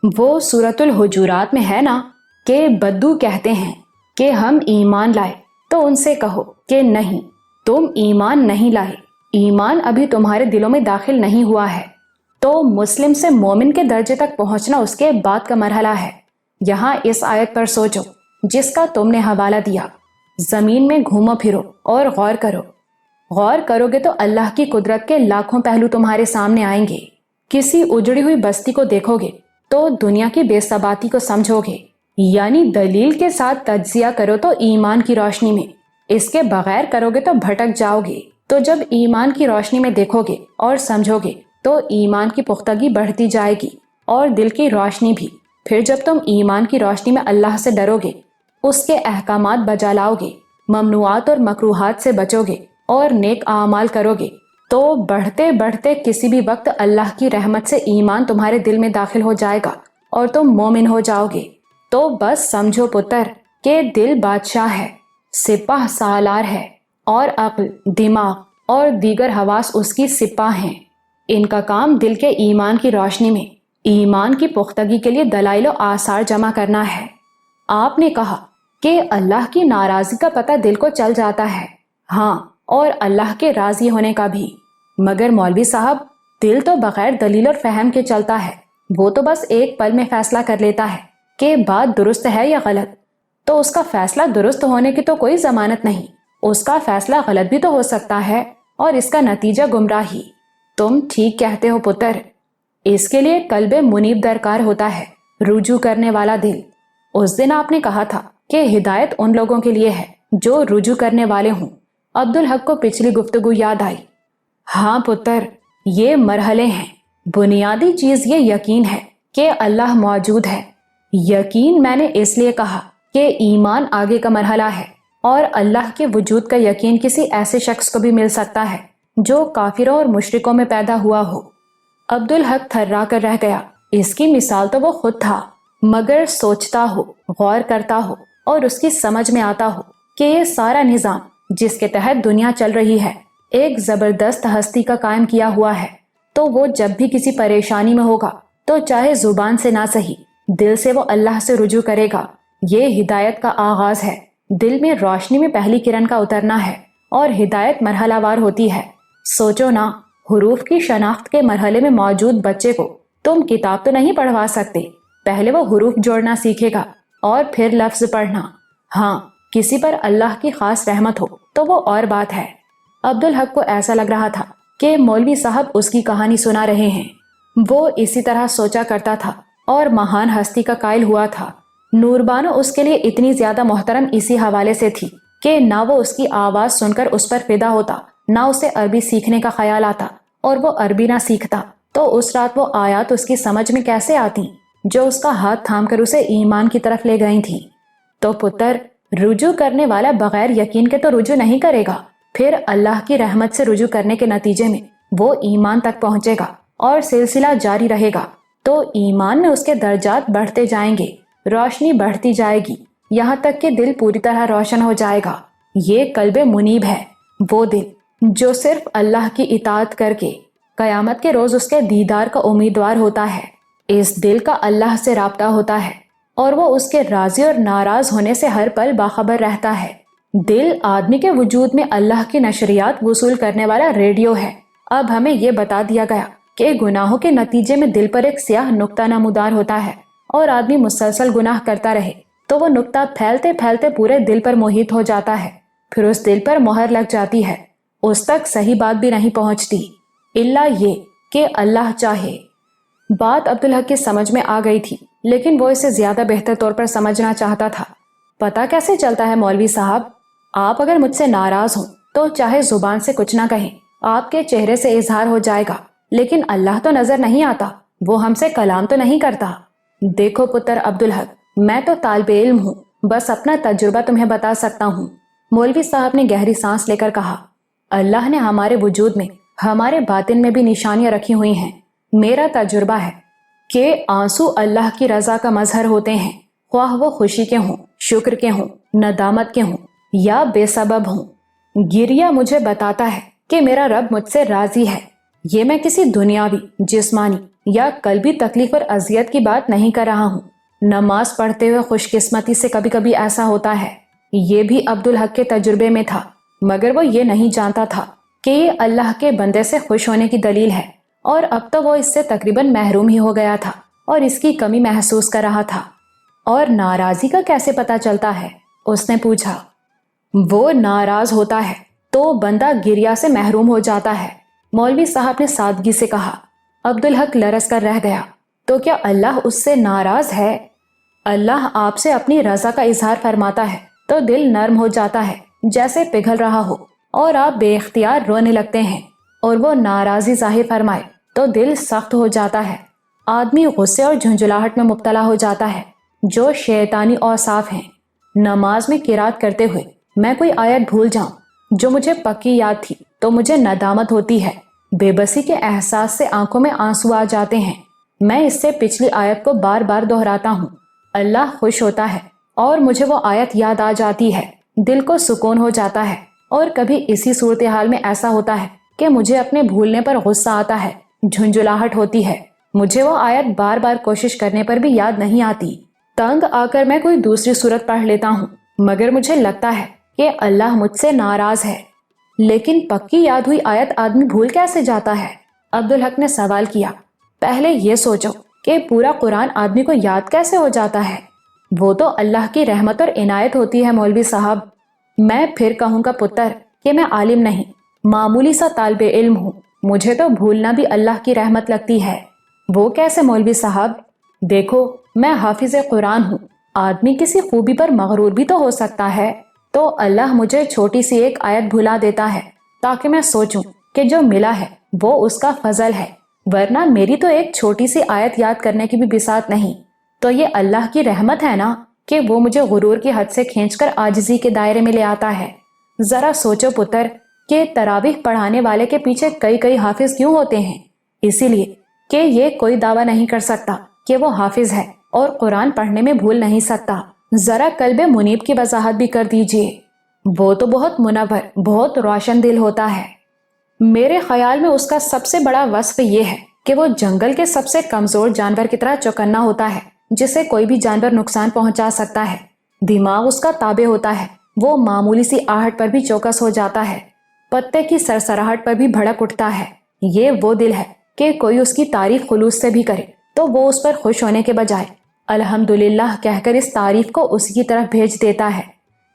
وہ سورۃ الحجرات میں ہے نا کہ بدو کہتے ہیں کہ ہم ایمان لائے، تو ان سے کہو کہ نہیں، تم ایمان نہیں لائے، ایمان ابھی تمہارے دلوں میں داخل نہیں ہوا ہے۔ تو مسلم سے مومن کے درجے تک پہنچنا اس کے بعد کا مرحلہ ہے۔ یہاں اس آیت پر سوچو جس کا تم نے حوالہ دیا، زمین میں گھومو پھرو اور غور کرو۔ غور کرو گے تو اللہ کی قدرت کے لاکھوں پہلو تمہارے سامنے آئیں گے۔ کسی اجڑی ہوئی بستی کو دیکھو گے تو دنیا کی بے ثباتی کو سمجھو گے، یعنی دلیل کے ساتھ تجزیہ کرو تو ایمان کی روشنی میں، اس کے بغیر کرو گے تو بھٹک جاؤ گے۔ تو جب ایمان کی روشنی میں دیکھو گے اور سمجھو گے تو ایمان کی پختگی بڑھتی جائے گی اور دل کی روشنی بھی۔ پھر جب تم ایمان کی روشنی میں اللہ سے ڈرو گے، اس کے احکامات بجا لاؤ گے، ممنوعات اور مکروہات سے بچو گے اور نیک اعمال کرو گے، تو بڑھتے بڑھتے کسی بھی وقت اللہ کی رحمت سے ایمان تمہارے دل میں داخل ہو جائے گا اور تم مومن ہو جاؤ گے۔ تو بس سمجھو پتر کہ دل بادشاہ ہے، سپاہ سالار ہے، اور عقل، دماغ اور دیگر حواس اس کی سپاہ ہیں۔ ان کا کام دل کے ایمان کی روشنی میں ایمان کی پختگی کے لیے دلائل و آثار جمع کرنا ہے۔ آپ نے کہا کہ اللہ کی ناراضی کا پتہ دل کو چل جاتا ہے، ہاں، اور اللہ کے راضی ہونے کا بھی، مگر مولوی صاحب دل تو بغیر دلیل اور فہم کے چلتا ہے، وہ تو بس ایک پل میں فیصلہ کر لیتا ہے کہ بات درست ہے یا غلط۔ تو اس کا فیصلہ درست ہونے کی تو کوئی ضمانت نہیں، اس کا فیصلہ غلط بھی تو ہو سکتا ہے، اور اس کا نتیجہ گمراہی۔ تم ٹھیک کہتے ہو پتر، اس کے لیے قلب منیب درکار ہوتا ہے، رجوع کرنے والا دل۔ اس دن آپ نے کہا تھا کہ ہدایت ان لوگوں کے لیے ہے جو رجوع کرنے والے ہوں۔ عبدالحق کو پچھلی گفتگو یاد آئی۔ ہاں پتر، یہ مرحلے ہیں۔ بنیادی چیز یہ یقین ہے کہ اللہ موجود ہے۔ یقین میں نے اس لیے کہا کہ ایمان آگے کا مرحلہ ہے، اور اللہ کے وجود کا یقین کسی ایسے شخص کو بھی مل سکتا ہے جو کافروں اور مشرکوں میں پیدا ہوا ہو۔ عبدالحق تھرا کر رہ گیا۔ اس کی مثال تو وہ خود تھا، مگر سوچتا ہو، غور کرتا ہو اور اس کی سمجھ میں آتا ہو کہ یہ سارا نظام جس کے تحت دنیا چل رہی ہے ایک زبردست ہستی کا قائم کیا ہوا ہے، تو وہ جب بھی کسی پریشانی میں ہوگا تو چاہے زبان سے نہ سہی دل سے وہ اللہ سے رجوع کرے گا۔ یہ ہدایت کا آغاز ہے۔ دل میں روشنی میں پہلی کرن کا اترنا ہے اور ہدایت مرحلہ وار ہوتی ہے۔ سوچو نا، حروف کی شناخت کے مرحلے میں موجود بچے کو تم کتاب تو نہیں پڑھوا سکتے، پہلے وہ حروف جوڑنا سیکھے گا اور پھر لفظ پڑھنا۔ ہاں، کسی پر اللہ کی خاص رحمت ہو تو وہ اور بات ہے۔ عبدالحق کو ایسا لگ رہا تھا کہ مولوی صاحب اس کی کہانی سنا رہے ہیں۔ وہ اسی طرح سوچا کرتا تھا اور مہان ہستی کا قائل ہوا تھا۔ نور بانو اس کے لیے اتنی زیادہ محترم اسی حوالے سے تھی کہ نہ وہ اس کی آواز سن کر اس پر فدا ہوتا، نہ اسے عربی سیکھنے کا خیال آتا، اور وہ عربی نہ سیکھتا تو اس رات وہ آیات اس کی سمجھ میں کیسے آتی جو اس کا ہاتھ تھام کر اسے ایمان کی طرف لے گئی تھی۔ تو پتر، رجوع کرنے والا بغیر یقین کے تو رجوع نہیں کرے گا، پھر اللہ کی رحمت سے رجوع کرنے کے نتیجے میں وہ ایمان تک پہنچے گا اور سلسلہ جاری رہے گا، تو ایمان میں اس کے درجات بڑھتے جائیں گے، روشنی بڑھتی جائے گی، یہاں تک کہ دل پوری طرح روشن ہو جائے گا۔ یہ قلب منیب ہے، وہ دل جو صرف اللہ کی اطاعت کر کے قیامت کے روز اس کے دیدار کا امیدوار ہوتا ہے۔ اس دل کا اللہ سے رابطہ ہوتا ہے اور وہ اس کے راضی اور ناراض ہونے سے ہر پل باخبر رہتا ہے۔ دل آدمی کے وجود میں اللہ کی نشریات وصول کرنے والا ریڈیو ہے۔ اب ہمیں یہ بتا دیا گیا کہ گناہوں کے نتیجے میں دل پر ایک سیاہ نقطہ نمودار ہوتا ہے، اور آدمی مسلسل گناہ کرتا رہے تو وہ نقطہ پھیلتے پھیلتے پورے دل پر محیط ہو جاتا ہے، پھر اس دل پر مہر لگ جاتی ہے، اس تک صحیح بات بھی نہیں پہنچتی الا یہ کہ اللہ چاہے۔ بات عبدالحق کی سمجھ میں آ گئی تھی، لیکن وہ اسے زیادہ بہتر طور پر سمجھنا چاہتا تھا۔ پتہ کیسے چلتا ہے مولوی صاحب؟ آپ اگر مجھ سے ناراض ہوں تو چاہے زبان سے کچھ نہ کہیں، آپ کے چہرے سے اظہار ہو جائے گا، لیکن اللہ تو نظر نہیں آتا، وہ ہم سے کلام تو نہیں کرتا۔ دیکھو پتر عبدالحق، میں تو طالب علم ہوں، بس اپنا تجربہ تمہیں بتا سکتا ہوں۔ مولوی صاحب نے گہری سانس لے کر کہا، اللہ نے ہمارے وجود میں، ہمارے باطن میں بھی نشانیاں رکھی ہوئی ہیں۔ میرا تجربہ ہے کہ آنسو اللہ کی رضا کا مظہر ہوتے ہیں، خواہ وہ خوشی کے ہوں، شکر کے ہوں، ندامت کے ہوں یا بے سبب ہوں۔ گریہ مجھے بتاتا ہے کہ میرا رب مجھ سے راضی ہے۔ یہ میں کسی دنیاوی، جسمانی یا قلبی تکلیف اور اذیت کی بات نہیں کر رہا ہوں۔ نماز پڑھتے ہوئے خوش قسمتی سے کبھی کبھی ایسا ہوتا ہے، یہ بھی عبدالحق کے تجربے میں تھا، مگر وہ یہ نہیں جانتا تھا کہ یہ اللہ کے بندے سے خوش ہونے کی دلیل ہے، اور اب تو وہ اس سے تقریباً محروم ہی ہو گیا تھا اور اس کی کمی محسوس کر رہا تھا۔ اور ناراضی کا کیسے پتہ چلتا ہے؟ اس نے پوچھا۔ وہ ناراض ہوتا ہے تو بندہ گریہ سے محروم ہو جاتا ہے، مولوی صاحب نے سادگی سے کہا۔ عبدالحق لرز کر رہ گیا، تو کیا اللہ اس سے ناراض ہے؟ اللہ آپ سے اپنی رضا کا اظہار فرماتا ہے تو دل نرم ہو جاتا ہے جیسے پگھل رہا ہو، اور آپ بے اختیار رونے لگتے ہیں، اور وہ ناراضی ظاہر فرمائے تو دل سخت ہو جاتا ہے، آدمی غصے اور جھنجھلاہٹ میں مبتلا ہو جاتا ہے، جو شیطانی اوصاف ہیں۔ نماز میں قرات کرتے ہوئے میں کوئی آیت بھول جاؤں جو مجھے پکی یاد تھی تو مجھے ندامت ہوتی ہے، بے بسی کے احساس سے آنکھوں میں آنسو آ جاتے ہیں۔ میں اس سے پچھلی آیت کو بار بار دہراتا ہوں، اللہ خوش ہوتا ہے اور مجھے وہ آیت یاد آ جاتی ہے، دل کو سکون ہو جاتا ہے۔ اور کبھی اسی صورتحال میں ایسا ہوتا ہے کہ مجھے اپنے بھولنے پر غصہ آتا ہے، جھنجھلاہٹ ہوتی ہے، مجھے وہ آیت بار بار کوشش کرنے پر بھی یاد نہیں آتی، تنگ آ کر میں کوئی دوسری صورت پڑھ لیتا ہوں، مگر مجھے لگتا ہے کہ اللہ مجھ سے ناراض ہے۔ لیکن پکی یاد ہوئی آیت آدمی بھول کیسے جاتا ہے؟ عبدالحق نے سوال کیا۔ پہلے یہ سوچو کہ پورا قرآن آدمی کو یاد کیسے ہو جاتا ہے؟ وہ تو اللہ کی رحمت اور عنایت ہوتی ہے مولوی صاحب۔ میں پھر کہوں گا پتر کہ میں عالم نہیں، معمولی سا طالب علم ہوں، مجھے تو بھولنا بھی اللہ کی رحمت لگتی ہے۔ وہ کیسے مولوی صاحب؟ دیکھو، میں حافظ قرآن ہوں، آدمی کسی خوبی پر مغرور بھی تو ہو سکتا ہے، تو اللہ مجھے چھوٹی سی ایک آیت بھلا دیتا ہے تاکہ میں سوچوں کہ جو ملا ہے وہ اس کا فضل ہے، ورنہ میری تو ایک چھوٹی سی آیت یاد کرنے کی بھی بساط نہیں۔ تو یہ اللہ کی رحمت ہے نا کہ وہ مجھے غرور کی حد سے کھینچ کر عاجزی کے دائرے میں لے آتا ہے۔ ذرا سوچو پتر کہ تراویح پڑھانے والے کے پیچھے کئی کئی حافظ کیوں ہوتے ہیں؟ اسی لیے کہ یہ کوئی دعویٰ نہیں کر سکتا کہ وہ حافظ ہے اور قرآن پڑھنے میں بھول نہیں سکتا۔ ذرا قلب منیب کی وضاحت بھی کر دیجئے۔ وہ تو بہت منور، بہت روشن دل ہوتا ہے۔ میرے خیال میں اس کا سب سے بڑا وصف یہ ہے کہ وہ جنگل کے سب سے کمزور جانور کی طرح چوکنا ہوتا ہے جسے کوئی بھی جانور نقصان پہنچا سکتا ہے۔ دماغ اس کا تابع ہوتا ہے، وہ معمولی سی آہٹ پر بھی چوکس ہو جاتا ہے، پتے کی سرسراہٹ پر بھی بھڑک اٹھتا ہے۔ یہ وہ دل ہے کہ کوئی اس کی تعریف خلوص سے بھی کرے تو وہ اس پر خوش ہونے کے بجائے الحمدللہ کہہ کر اس تعریف کو اسی کی طرف بھیج دیتا ہے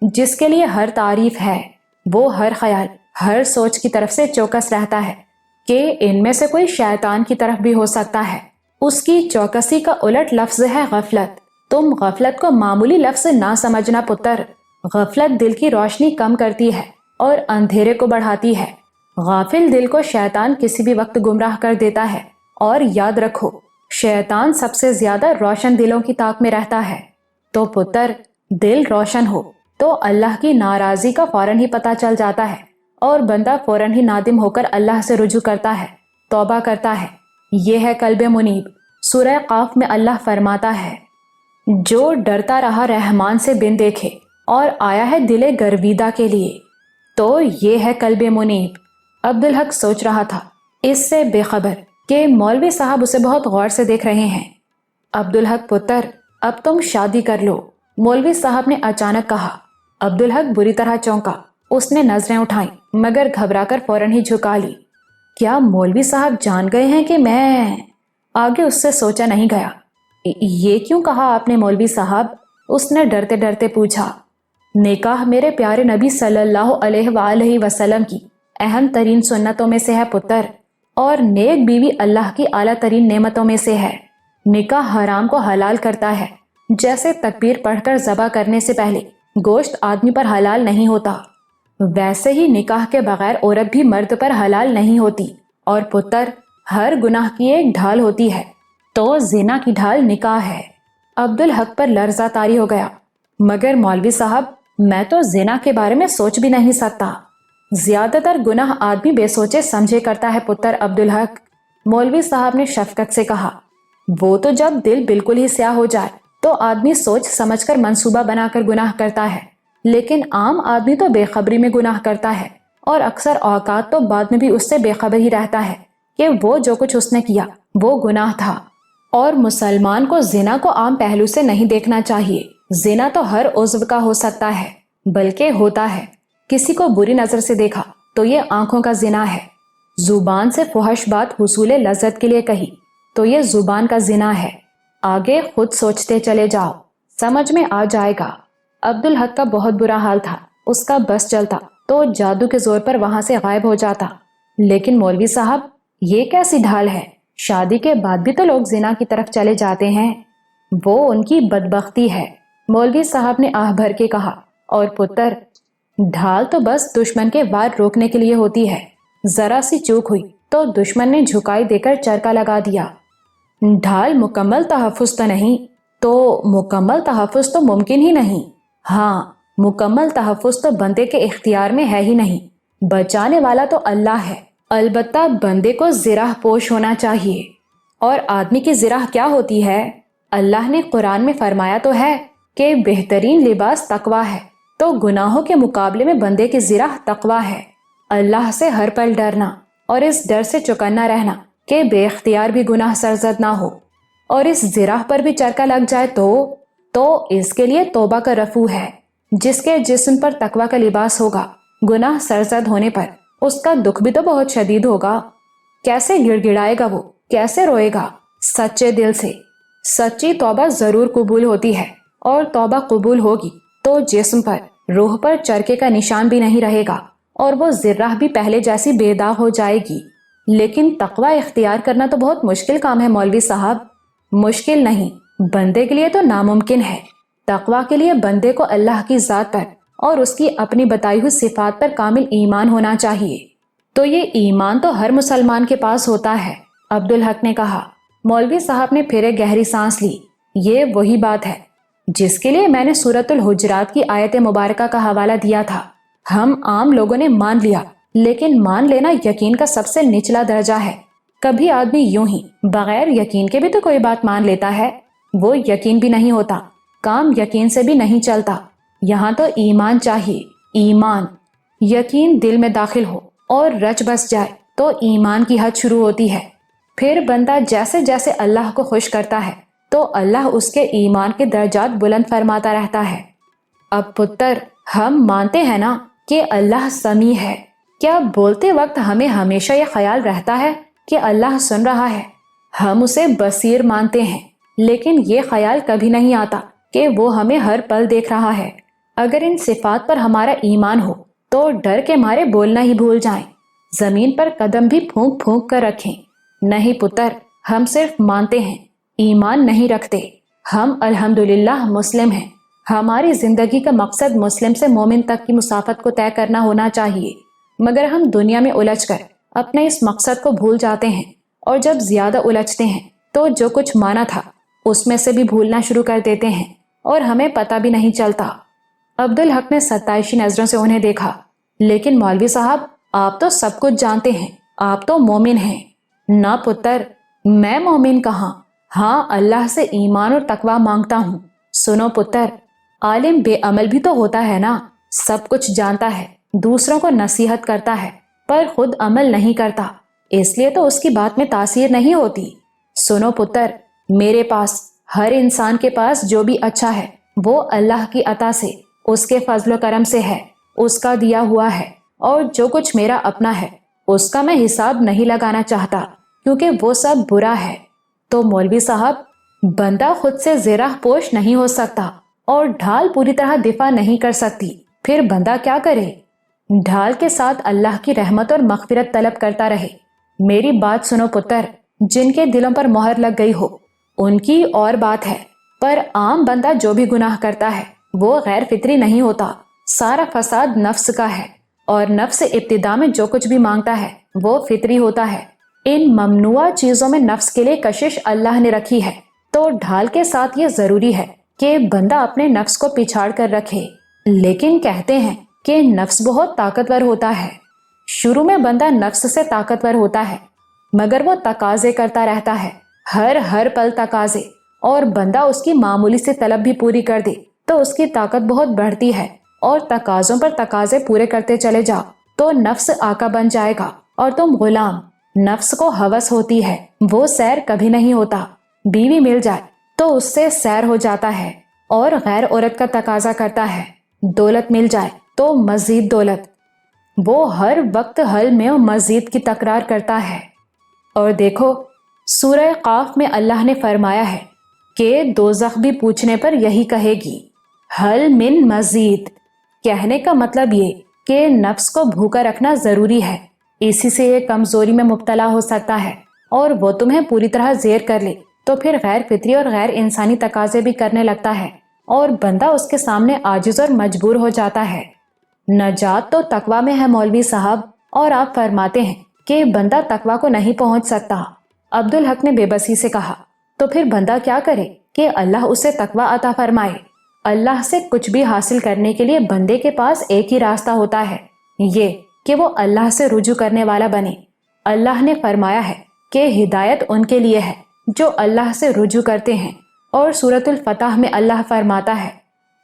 جس کے لیے ہر تعریف ہے۔ وہ ہر خیال، ہر سوچ کی طرف سے چوکس رہتا ہے کہ ان میں سے کوئی شیطان کی طرف بھی ہو سکتا ہے۔ اس کی چوکسی کا الٹ لفظ ہے غفلت۔ تم غفلت کو معمولی لفظ نہ سمجھنا پتر۔ غفلت دل کی روشنی کم کرتی ہے اور اندھیرے کو بڑھاتی ہے۔ غافل دل کو شیطان کسی بھی وقت گمراہ کر دیتا ہے، اور یاد رکھو شیطان سب سے زیادہ روشن دلوں کی طاق میں رہتا ہے۔ تو پتر، دل روشن ہو تو اللہ کی ناراضی کا فوراً ہی پتہ چل جاتا ہے، اور بندہ فوراً ہی نادم ہو کر اللہ سے رجوع کرتا ہے، توبہ کرتا ہے۔ یہ ہے قلب منیب۔ سورہ قاف میں اللہ فرماتا ہے، جو ڈرتا رہا رحمان سے بن دیکھے اور آیا ہے دل گرویدہ کے لیے، تو یہ ہے قلب منیب۔ عبدالحق سوچ رہا تھا اس سے بے خبر کہ مولوی صاحب اسے بہت غور سے دیکھ رہے ہیں۔ عبدالحق پتر، اب تم شادی کر لو، مولوی صاحب نے اچانک کہا۔ عبدالحق بری طرح چونکا، اس نے نظریں اٹھائیں مگر گھبرا کر فوراً ہی جھکا لی۔ کیا مولوی صاحب جان گئے ہیں کہ میں؟ آگے اس سے سوچا نہیں گیا۔ یہ کیوں کہا آپ نے مولوی صاحب؟ اس نے ڈرتے ڈرتے پوچھا۔ نکاح میرے پیارے نبی صلی اللہ علیہ وآلہ وسلم کی اہم ترین سنتوں میں سے ہے پتر، اور نیک بیوی اللہ کی اعلیٰ ترین نعمتوں میں سے ہے۔ نکاح حرام کو حلال کرتا ہے، جیسے تکبیر پڑھ کر ذبح کرنے سے پہلے گوشت آدمی پر حلال نہیں ہوتا، ویسے ہی نکاح کے بغیر عورت بھی مرد پر حلال نہیں ہوتی۔ اور پتر، ہر گناہ کی ایک ڈھال ہوتی ہے، تو زنا کی ڈھال نکاح ہے۔ عبدالحق پر لرزہ طاری ہو گیا۔ مگر مولوی صاحب، میں تو زنا کے بارے میں سوچ بھی نہیں سکتا۔ زیادہ تر گناہ آدمی بے سوچے سمجھے کرتا ہے پتر عبدالحق، مولوی صاحب نے شفقت سے کہا۔ وہ تو جب دل بالکل ہی سیاہ ہو جائے تو آدمی سوچ سمجھ کر منصوبہ بنا کر گناہ کرتا ہے، لیکن عام آدمی تو بے خبری میں گناہ کرتا ہے، اور اکثر اوقات تو بعد میں بھی اس سے بے خبر ہی رہتا ہے کہ وہ جو کچھ اس نے کیا وہ گناہ تھا۔ اور مسلمان کو زنا کو عام پہلو سے نہیں دیکھنا چاہیے۔ زنا تو ہر عضو کا ہو سکتا ہے، بلکہ ہوتا ہے۔ کسی کو بری نظر سے دیکھا تو یہ آنکھوں کا زنا ہے۔ زبان سے فحش بات حصول لذت کے لیے کہی تو یہ زبان کا زنا ہے۔ آگے خود سوچتے چلے جاؤ، سمجھ میں آ جائے گا۔ عبدالحق کا بہت برا حال تھا، اس کا بس چلتا تو جادو کے زور پر وہاں سے غائب ہو جاتا۔ لیکن مولوی صاحب، یہ کیسی ڈھال ہے؟ شادی کے بعد بھی تو لوگ زنا کی طرف چلے جاتے ہیں۔ وہ ان کی بدبختی ہے، مولوی صاحب نے آہ بھر کے کہا۔ اور پتر، ڈھال تو بس دشمن کے وار روکنے کے لیے ہوتی ہے۔ ذرا سی چوک ہوئی تو دشمن نے جھکائی دے کر چرکا لگا دیا۔ ڈھال مکمل تحفظ تو نہیں، تو مکمل تحفظ تو ممکن ہی نہیں۔ ہاں، مکمل تحفظ تو بندے کے اختیار میں ہے ہی نہیں، بچانے والا تو اللہ ہے۔ البتہ بندے کو زرہ پوش ہونا چاہیے۔ اور آدمی کی زرہ کیا ہوتی ہے؟ اللہ نے قرآن میں فرمایا تو ہے کہ بہترین لباس تقویٰ ہے، تو گناہوں کے مقابلے میں بندے کی زرہ تقویٰ ہے۔ اللہ سے ہر پل ڈرنا، اور اس ڈر سے چوکنا رہنا کہ بے اختیار بھی گناہ سرزد نہ ہو، اور اس زرہ پر بھی چرکا لگ جائے تو اس کے لیے توبہ کا رفو ہے۔ جس کے جسم پر تقویٰ کا لباس ہوگا، گناہ سرزد ہونے پر اس کا دکھ بھی تو بہت شدید ہوگا۔ کیسے گڑ گڑائے گا وہ، کیسے روئے گا؟ سچے دل سے۔ سچی توبہ ضرور قبول ہوتی ہے، اور توبہ قبول ہوگی تو جسم پر، روح پر چرکے کا نشان بھی نہیں رہے گا، اور وہ ذرہ بھی پہلے جیسی بے داغ ہو جائے گی۔ لیکن تقویٰ اختیار کرنا تو بہت مشکل کام ہے مولوی صاحب۔ مشکل نہیں، بندے کے لیے تو ناممکن ہے۔ تقویٰ کے لیے بندے کو اللہ کی ذات پر اور اس کی اپنی بتائی ہوئی صفات پر کامل ایمان ہونا چاہیے۔ تو یہ ایمان تو ہر مسلمان کے پاس ہوتا ہے، عبدالحق نے کہا۔ مولوی صاحب نے پھر ایک گہری سانس لی۔ یہ وہی بات ہے جس کے لیے میں نے سورۃ الحجرات کی آیت مبارکہ کا حوالہ دیا تھا۔ ہم عام لوگوں نے مان لیا، لیکن مان لینا یقین کا سب سے نچلا درجہ ہے۔ کبھی آدمی یوں ہی بغیر یقین کے بھی تو کوئی بات مان لیتا ہے، وہ یقین بھی نہیں ہوتا، کام یقین سے بھی نہیں چلتا۔ یہاں تو ایمان چاہیے، ایمان۔ یقین دل میں داخل ہو اور رچ بس جائے تو ایمان کی حد شروع ہوتی ہے۔ پھر بندہ جیسے جیسے اللہ کو خوش کرتا ہے، تو اللہ اس کے ایمان کے درجات بلند فرماتا رہتا ہے۔ اب پتر، ہم مانتے ہیں نا کہ اللہ سمیع ہے۔ کیا بولتے وقت ہمیں ہمیشہ یہ خیال رہتا ہے کہ اللہ سن رہا ہے؟ ہم اسے بصیر مانتے ہیں، لیکن یہ خیال کبھی نہیں آتا کہ وہ ہمیں ہر پل دیکھ رہا ہے۔ اگر ان صفات پر ہمارا ایمان ہو تو ڈر کے مارے بولنا ہی بھول جائیں، زمین پر قدم بھی پھونک پھونک کر رکھیں۔ نہیں پتر، ہم صرف مانتے ہیں، ایمان نہیں رکھتے۔ ہم الحمدللہ مسلم ہیں۔ ہماری زندگی کا مقصد مسلم سے مومن تک کی مسافت کو طے کرنا ہونا چاہیے، مگر ہم دنیا میں الجھ کر اپنے اس مقصد کو بھول جاتے ہیں، اور جب زیادہ الجھتے ہیں تو جو کچھ مانا تھا اس میں سے بھی بھولنا شروع کر دیتے ہیں، اور ہمیں پتہ بھی نہیں چلتا۔ عبدالحق نے ستائشی نظروں سے انہیں دیکھا۔ لیکن مولوی صاحب، آپ تو سب کچھ جانتے ہیں، آپ تو مومن ہیں۔ نہ پتر، میں مومن کہاں، ہاں اللہ سے ایمان اور تقوی مانگتا ہوں۔ سنو پتر، عالم بے عمل بھی تو ہوتا ہے نا، سب کچھ جانتا ہے، دوسروں کو نصیحت کرتا ہے، پر خود عمل نہیں کرتا، اس لیے تو اس کی بات میں تاثیر نہیں ہوتی۔ سنو پتر، میرے پاس، ہر انسان کے پاس جو بھی اچھا ہے وہ اللہ کی عطا سے، اس کے فضل و کرم سے ہے، اس کا دیا ہوا ہے، اور جو کچھ میرا اپنا ہے اس کا میں حساب نہیں لگانا چاہتا، کیونکہ وہ سب برا ہے۔ تو مولوی صاحب، بندہ خود سے زرہ پوش نہیں ہو سکتا اور ڈھال پوری طرح دفاع نہیں کر سکتی، پھر بندہ کیا کرے؟ ڈھال کے ساتھ اللہ کی رحمت اور مغفرت طلب کرتا رہے۔ میری بات سنو پتر، جن کے دلوں پر مہر لگ گئی ہو ان کی اور بات ہے، پر عام بندہ جو بھی گناہ کرتا ہے وہ غیر فطری نہیں ہوتا، سارا فساد نفس کا ہے، اور نفس ابتدا میں جو کچھ بھی مانگتا ہے وہ فطری ہوتا ہے۔ ان ممنوع چیزوں میں نفس کے لیے کشش اللہ نے رکھی ہے، تو ڈھال کے ساتھ یہ ضروری ہے کہ بندہ اپنے نفس کو پچھاڑ کر رکھے۔ لیکن کہتے ہیں کہ نفس بہت طاقتور ہوتا ہے۔ شروع میں بندہ نفس سے طاقتور ہوتا ہے، مگر وہ تقاضے کرتا رہتا ہے، ہر پل تقاضے، اور بندہ اس کی معمولی سے طلب بھی پوری کر دے تو اس کی طاقت بہت بڑھتی ہے، اور تقاضوں پر تقاضے پورے کرتے چلے جاؤ تو نفس آقا بن جائے گا اور تم غلام۔ نفس کو ہوس ہوتی ہے، وہ سیر کبھی نہیں ہوتا۔ بیوی مل جائے تو اس سے سیر ہو جاتا ہے، اور غیر عورت کا تقاضا کرتا ہے۔ دولت مل جائے تو مزید دولت، وہ ہر وقت حل میں مزید کی تکرار کرتا ہے۔ اور دیکھو، سورہ قاف میں اللہ نے فرمایا ہے کہ دوزخ بھی پوچھنے پر یہی کہے گی، حل من مزید۔ کہنے کا مطلب یہ کہ نفس کو بھوکا رکھنا ضروری ہے، اسی سے یہ کمزوری میں مبتلا ہو سکتا ہے، اور وہ تمہیں پوری طرح زیر کر لے تو پھر غیر فطری اور غیر انسانی تقاضے بھی کرنے لگتا ہے، اور بندہ اس کے سامنے عاجز اور مجبور ہو جاتا ہے۔ نجات تو تقوی میں ہے مولوی صاحب، اور آپ فرماتے ہیں کہ بندہ تقوی کو نہیں پہنچ سکتا۔ عبدالحق نے بے بسی سے کہا، تو پھر بندہ کیا کرے کہ اللہ اسے تقوی عطا فرمائے؟ اللہ سے کچھ بھی حاصل کرنے کے لیے بندے کے پاس ایک ہی راستہ ہوتا ہے، یہ کہ وہ اللہ سے رجوع کرنے والا بنے۔ اللہ نے فرمایا ہے کہ ہدایت ان کے لیے ہے جو اللہ سے رجوع کرتے ہیں، اور سورۃ الفتح میں اللہ فرماتا ہے،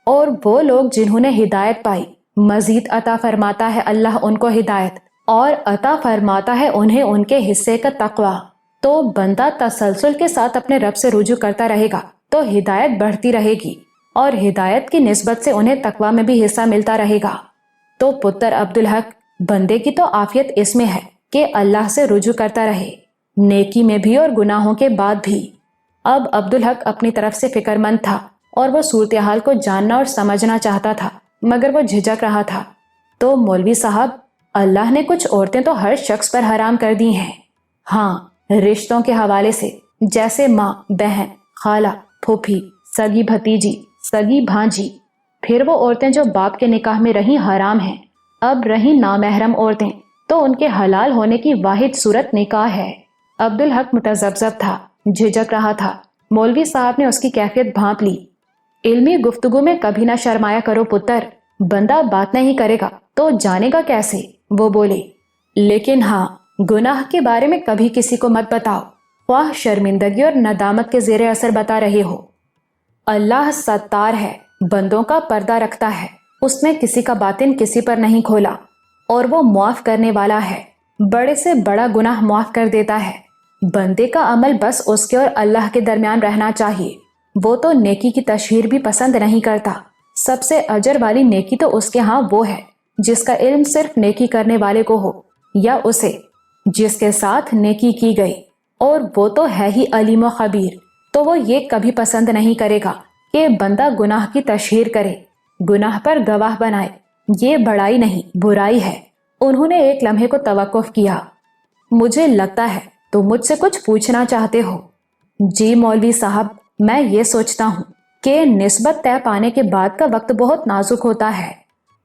اور وہ لوگ جنہوں نے ہدایت پائی مزید عطا فرماتا ہے اللہ ان کو ہدایت، اور عطا فرماتا ہے انہیں ان کے حصے کا تقوی۔ تو بندہ تسلسل کے ساتھ اپنے رب سے رجوع کرتا رہے گا تو ہدایت بڑھتی رہے گی، اور ہدایت کی نسبت سے انہیں تقوی میں بھی حصہ ملتا رہے گا۔ تو پتر عبدالحق، بندے کی تو عافیت اس میں ہے کہ اللہ سے رجوع کرتا رہے، نیکی میں بھی اور گناہوں کے بعد بھی۔ اب عبدالحق اپنی طرف سے فکر مند تھا، اور وہ صورتحال کو جاننا اور سمجھنا چاہتا تھا، مگر وہ جھجک رہا تھا۔ تو مولوی صاحب، اللہ نے کچھ عورتیں تو ہر شخص پر حرام کر دی ہیں۔ ہاں، رشتوں کے حوالے سے، جیسے ماں، بہن، خالہ، پھوپھی، سگی بھتیجی، سگی بھانجی۔ پھر وہ عورتیں جو باپ کے نکاح میں رہیں حرام ہیں، اب رہیں نامحرم عورتیں تو ان کے حلال ہونے کی واحد صورت نکاح ہے۔ عبدالحق متذبذب تھا، جھجک رہا تھا۔ مولوی صاحب نے اس کی کیفیت بھانپ لی۔ علمی گفتگو میں کبھی نہ شرمایا کرو پتر، بندہ بات نہیں کرے گا تو جانے گا کیسے؟ وہ بولے۔ لیکن ہاں، گناہ کے بارے میں کبھی کسی کو مت بتاؤ، خواہ شرمندگی اور ندامت کے زیر اثر بتا رہے ہو۔ اللہ ستار ہے، بندوں کا پردہ رکھتا ہے، اس نے کسی کا باطن کسی پر نہیں کھولا، اور وہ معاف کرنے والا ہے، بڑے سے بڑا گناہ معاف کر دیتا ہے۔ بندے کا عمل بس اس کے اور اللہ کے درمیان رہنا چاہیے۔ وہ تو نیکی کی تشہیر بھی پسند نہیں کرتا۔ سب سے اجر والی نیکی تو اس کے ہاں وہ ہے جس کا علم صرف نیکی کرنے والے کو ہو، یا اسے جس کے ساتھ نیکی کی گئی، اور وہ تو ہے ہی علیم و خبیر۔ تو وہ یہ کبھی پسند نہیں کرے گا کہ بندہ گناہ کی تشہیر کرے، گناہ پر گواہ بنائے۔ یہ بڑائی نہیں، برائی ہے۔ انہوں نے ایک لمحے کو توقف کیا۔ مجھے لگتا ہے تم مجھ سے کچھ پوچھنا چاہتے ہو۔ جی مولوی صاحب، میں یہ سوچتا ہوں کہ نسبت طے پانے کے بعد کا وقت بہت نازک ہوتا ہے۔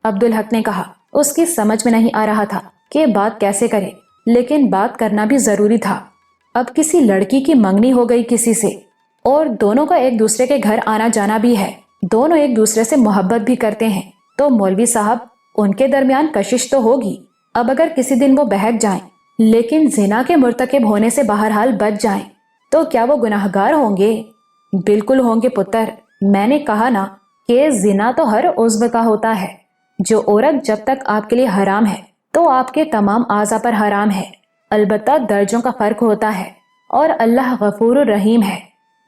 عبدالحق نے کہا۔ اس کی سمجھ میں نہیں آ رہا تھا کہ بات کیسے کرے، لیکن بات کرنا بھی ضروری تھا۔ اب کسی لڑکی کی منگنی ہو گئی کسی سے، اور دونوں کا ایک دوسرے کے گھر آنا جانا بھی ہے، دونوں ایک دوسرے سے محبت بھی کرتے ہیں، تو مولوی صاحب ان کے درمیان کشش تو ہوگی۔ اب اگر کسی دن وہ بہک جائیں لیکن زنا کے مرتکب ہونے سے بہرحال بچ جائیں تو کیا وہ گناہگار ہوں گے؟ بالکل ہوں گے پتر۔ میں نے کہا نا کہ زنا تو ہر عضو کا ہوتا ہے۔ جو عورت جب تک آپ کے لیے حرام ہے تو آپ کے تمام اعضاء پر حرام ہے، البتہ درجوں کا فرق ہوتا ہے، اور اللہ غفور الرحیم ہے۔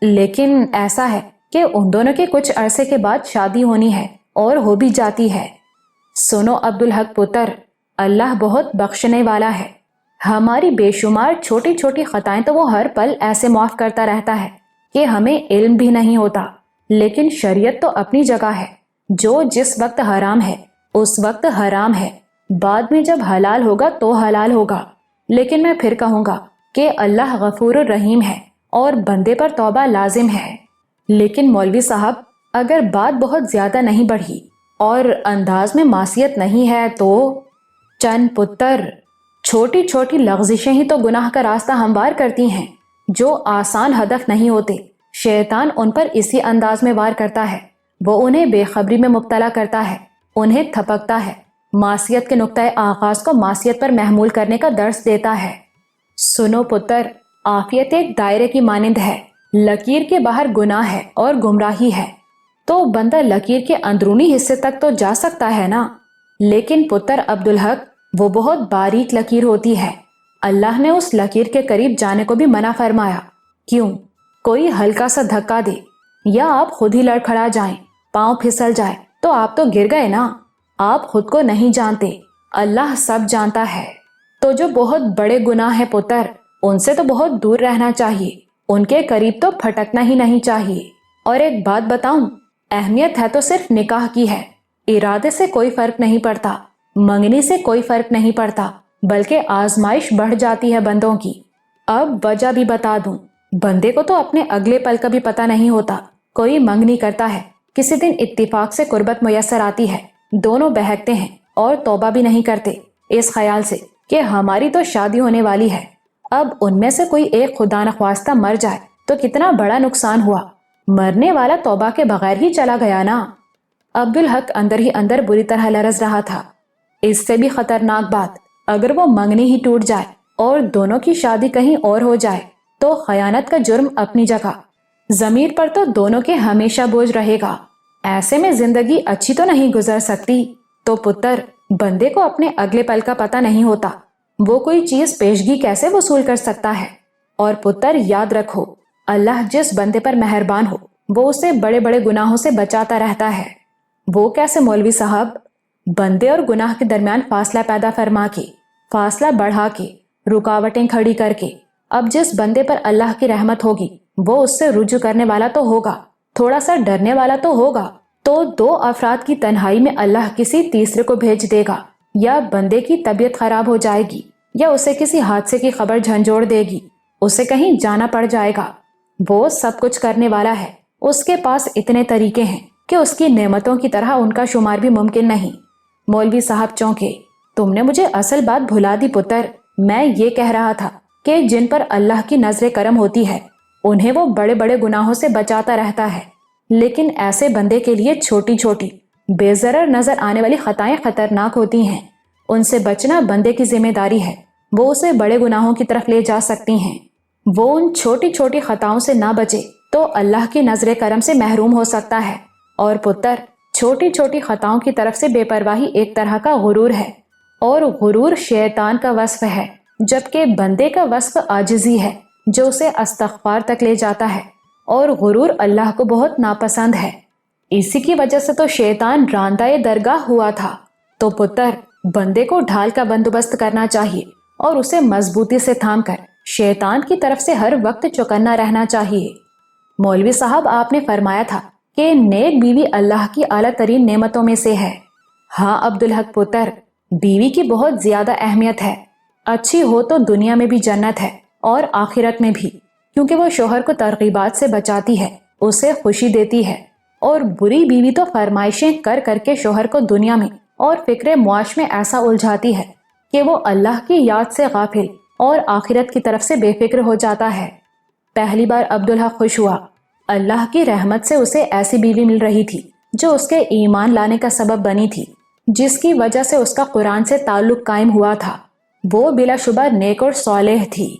لیکن ایسا ہے کہ ان دونوں کے کچھ عرصے کے بعد شادی ہونی ہے، اور ہو بھی جاتی ہے۔ سنو عبدالحق پتر، اللہ بہت بخشنے والا ہے۔ ہماری بے شمار چھوٹی چھوٹی خطائیں تو وہ ہر پل ایسے معاف کرتا رہتا ہے کہ ہمیں علم بھی نہیں ہوتا۔ لیکن شریعت تو اپنی جگہ ہے۔ جو جس وقت حرام ہے اس وقت حرام ہے، بعد میں جب حلال ہوگا تو حلال ہوگا۔ لیکن میں پھر کہوں گا کہ اللہ غفور الرحیم ہے اور بندے پر توبہ لازم ہے۔ لیکن مولوی صاحب، اگر بات بہت زیادہ نہیں بڑھی اور انداز میں معصیت نہیں ہے تو؟ چند پتر، چھوٹی چھوٹی لغزشیں ہی تو گناہ کا راستہ ہموار کرتی ہیں۔ جو آسان ہدف نہیں ہوتے، شیطان ان پر اسی انداز میں وار کرتا ہے۔ وہ انہیں بے خبری میں مبتلا کرتا ہے، انہیں تھپکتا ہے، معصیت کے نقطۂ آغاز کو معصیت پر محمول کرنے کا درس دیتا ہے۔ سنو پتر، عافیت ایک دائرے کی مانند ہے، لکیر کے باہر گناہ ہے اور گمراہی ہے، تو بندہ لکیر کے اندرونی حصے تک تو جا سکتا ہے نا۔ لیکن پتر عبدالحق، وہ بہت باریک لکیر ہوتی ہے۔ اللہ نے اس لکیر کے قریب جانے کو بھی منع فرمایا۔ کیوں؟ کوئی ہلکا سا دھکا دے یا آپ خود ہی لڑکھڑا جائیں، پاؤں پھسل جائے تو آپ تو گر گئے نا۔ آپ خود کو نہیں جانتے، اللہ سب جانتا ہے۔ تو جو بہت بڑے گناہ ہیں پتر، ان سے تو بہت دور رہنا چاہیے، ان کے قریب تو پھٹکنا ہی نہیں چاہیے۔ اور ایک بات بتاؤں، اہمیت ہے تو صرف نکاح کی ہے۔ ارادے سے کوئی فرق نہیں پڑتا، منگنی سے کوئی فرق نہیں پڑتا، بلکہ آزمائش بڑھ جاتی ہے بندوں کی۔ اب وجہ بھی بتا دوں، بندے کو تو اپنے اگلے پل کا بھی پتہ نہیں ہوتا۔ کوئی منگنی کرتا ہے، کسی دن اتفاق سے قربت میسر آتی ہے، دونوں بہکتے ہیں اور توبہ بھی نہیں کرتے اس خیال سے کہ ہماری تو شادی ہونے والی ہے۔ اب ان میں سے کوئی ایک خدا نخواستہ مر جائے تو کتنا بڑا نقصان ہوا۔ مرنے والا توبہ کے بغیر ہی چلا گیا نا۔ عبدالحق اندر ہی اندر بری طرح لرز رہا تھا۔ اس سے بھی خطرناک بات، اگر وہ منگنی ہی ٹوٹ جائے اور دونوں کی شادی کہیں اور ہو جائے تو خیانت کا جرم اپنی جگہ، ضمیر پر تو دونوں کے ہمیشہ بوجھ رہے گا۔ ایسے میں زندگی اچھی تو نہیں گزر سکتی۔ تو پتر، بندے کو اپنے اگلے پل کا پتہ نہیں ہوتا، وہ کوئی چیز پیشگی کیسے وصول کر سکتا ہے؟ اور پتر یاد رکھو، اللہ جس بندے پر مہربان ہو وہ اسے بڑے بڑے گناہوں سے بچاتا رہتا ہے۔ وہ کیسے مولوی صاحب؟ بندے اور گناہ کے درمیان فاصلہ پیدا فرما کے، فاصلہ بڑھا کے، رکاوٹیں کھڑی کر کے، اب جس بندے پر اللہ کی رحمت ہوگی وہ اس سے رجوع کرنے والا تو ہوگا، تھوڑا سا ڈرنے والا تو ہوگا، تو دو افراد کی تنہائی میں اللہ کسی تیسرے کو بھیج دے گا، یا بندے کی طبیعت خراب ہو جائے گی، یا اسے کسی حادثے کی خبر جھنجھوڑ دے گی، اسے کہیں جانا پڑ جائے گا۔ وہ سب کچھ کرنے والا ہے، اس کے پاس اتنے طریقے ہیں کہ اس کی نعمتوں کی طرح ان کا شمار بھی ممکن نہیں۔ مولوی صاحب چونکے۔ تم نے مجھے اصل بات بھلا دی پتر۔ میں یہ کہہ رہا تھا کہ جن پر اللہ کی نظر کرم ہوتی ہے انہیں وہ بڑے بڑے گناہوں سے بچاتا رہتا ہے، لیکن ایسے بندے کے لیے چھوٹی چھوٹی بے ضرر نظر آنے والی خطائیں خطرناک ہوتی ہیں۔ ان سے بچنا بندے کی ذمہ داری ہے، وہ اسے بڑے گناہوں کی طرف لے جا سکتی ہیں۔ وہ ان چھوٹی چھوٹی خطاؤں سے نہ بچے تو اللہ کی نظر کرم سے محروم ہو سکتا ہے۔ اور پتر، چھوٹی چھوٹی خطاؤں کی طرف سے بے پرواہی ایک طرح کا غرور ہے، اور غرور شیطان کا وصف ہے، جبکہ بندے کا وصف عاجزی ہے جو اسے استغفار تک لے جاتا ہے، اور غرور اللہ کو بہت ناپسند ہے۔ اسی کی وجہ سے تو شیطان راندہ درگاہ ہوا تھا۔ تو پتر، بندے کو ڈھال کا بندوبست کرنا چاہیے اور اسے مضبوطی سے تھام کر شیطان کی طرف سے ہر وقت چوکنا رہنا چاہیے۔ مولوی صاحب، آپ نے فرمایا تھا کہ نیک بیوی اللہ کی اعلیٰ ترین نعمتوں میں سے ہے۔ ہاں عبدالحق پتر، بیوی کی بہت زیادہ اہمیت ہے۔ اچھی ہو تو دنیا میں بھی جنت ہے اور آخرت میں بھی، کیونکہ وہ شوہر کو ترغیبات سے بچاتی ہے، اسے خوشی دیتی ہے، اور بری بیوی تو فرمائشیں کر کر کے شوہر کو دنیا میں اور فکر معاش میں ایسا الجھاتی ہے کہ وہ اللہ کی یاد سے غافل اور آخرت کی طرف سے بے فکر ہو جاتا ہے۔ پہلی بار عبدالحق خوش ہوا۔ اللہ کی رحمت سے اسے ایسی بیوی مل رہی تھی جو اس کے ایمان لانے کا سبب بنی تھی، جس کی وجہ سے اس کا قرآن سے تعلق قائم ہوا تھا۔ وہ بلا شبہ نیک اور صالح تھی۔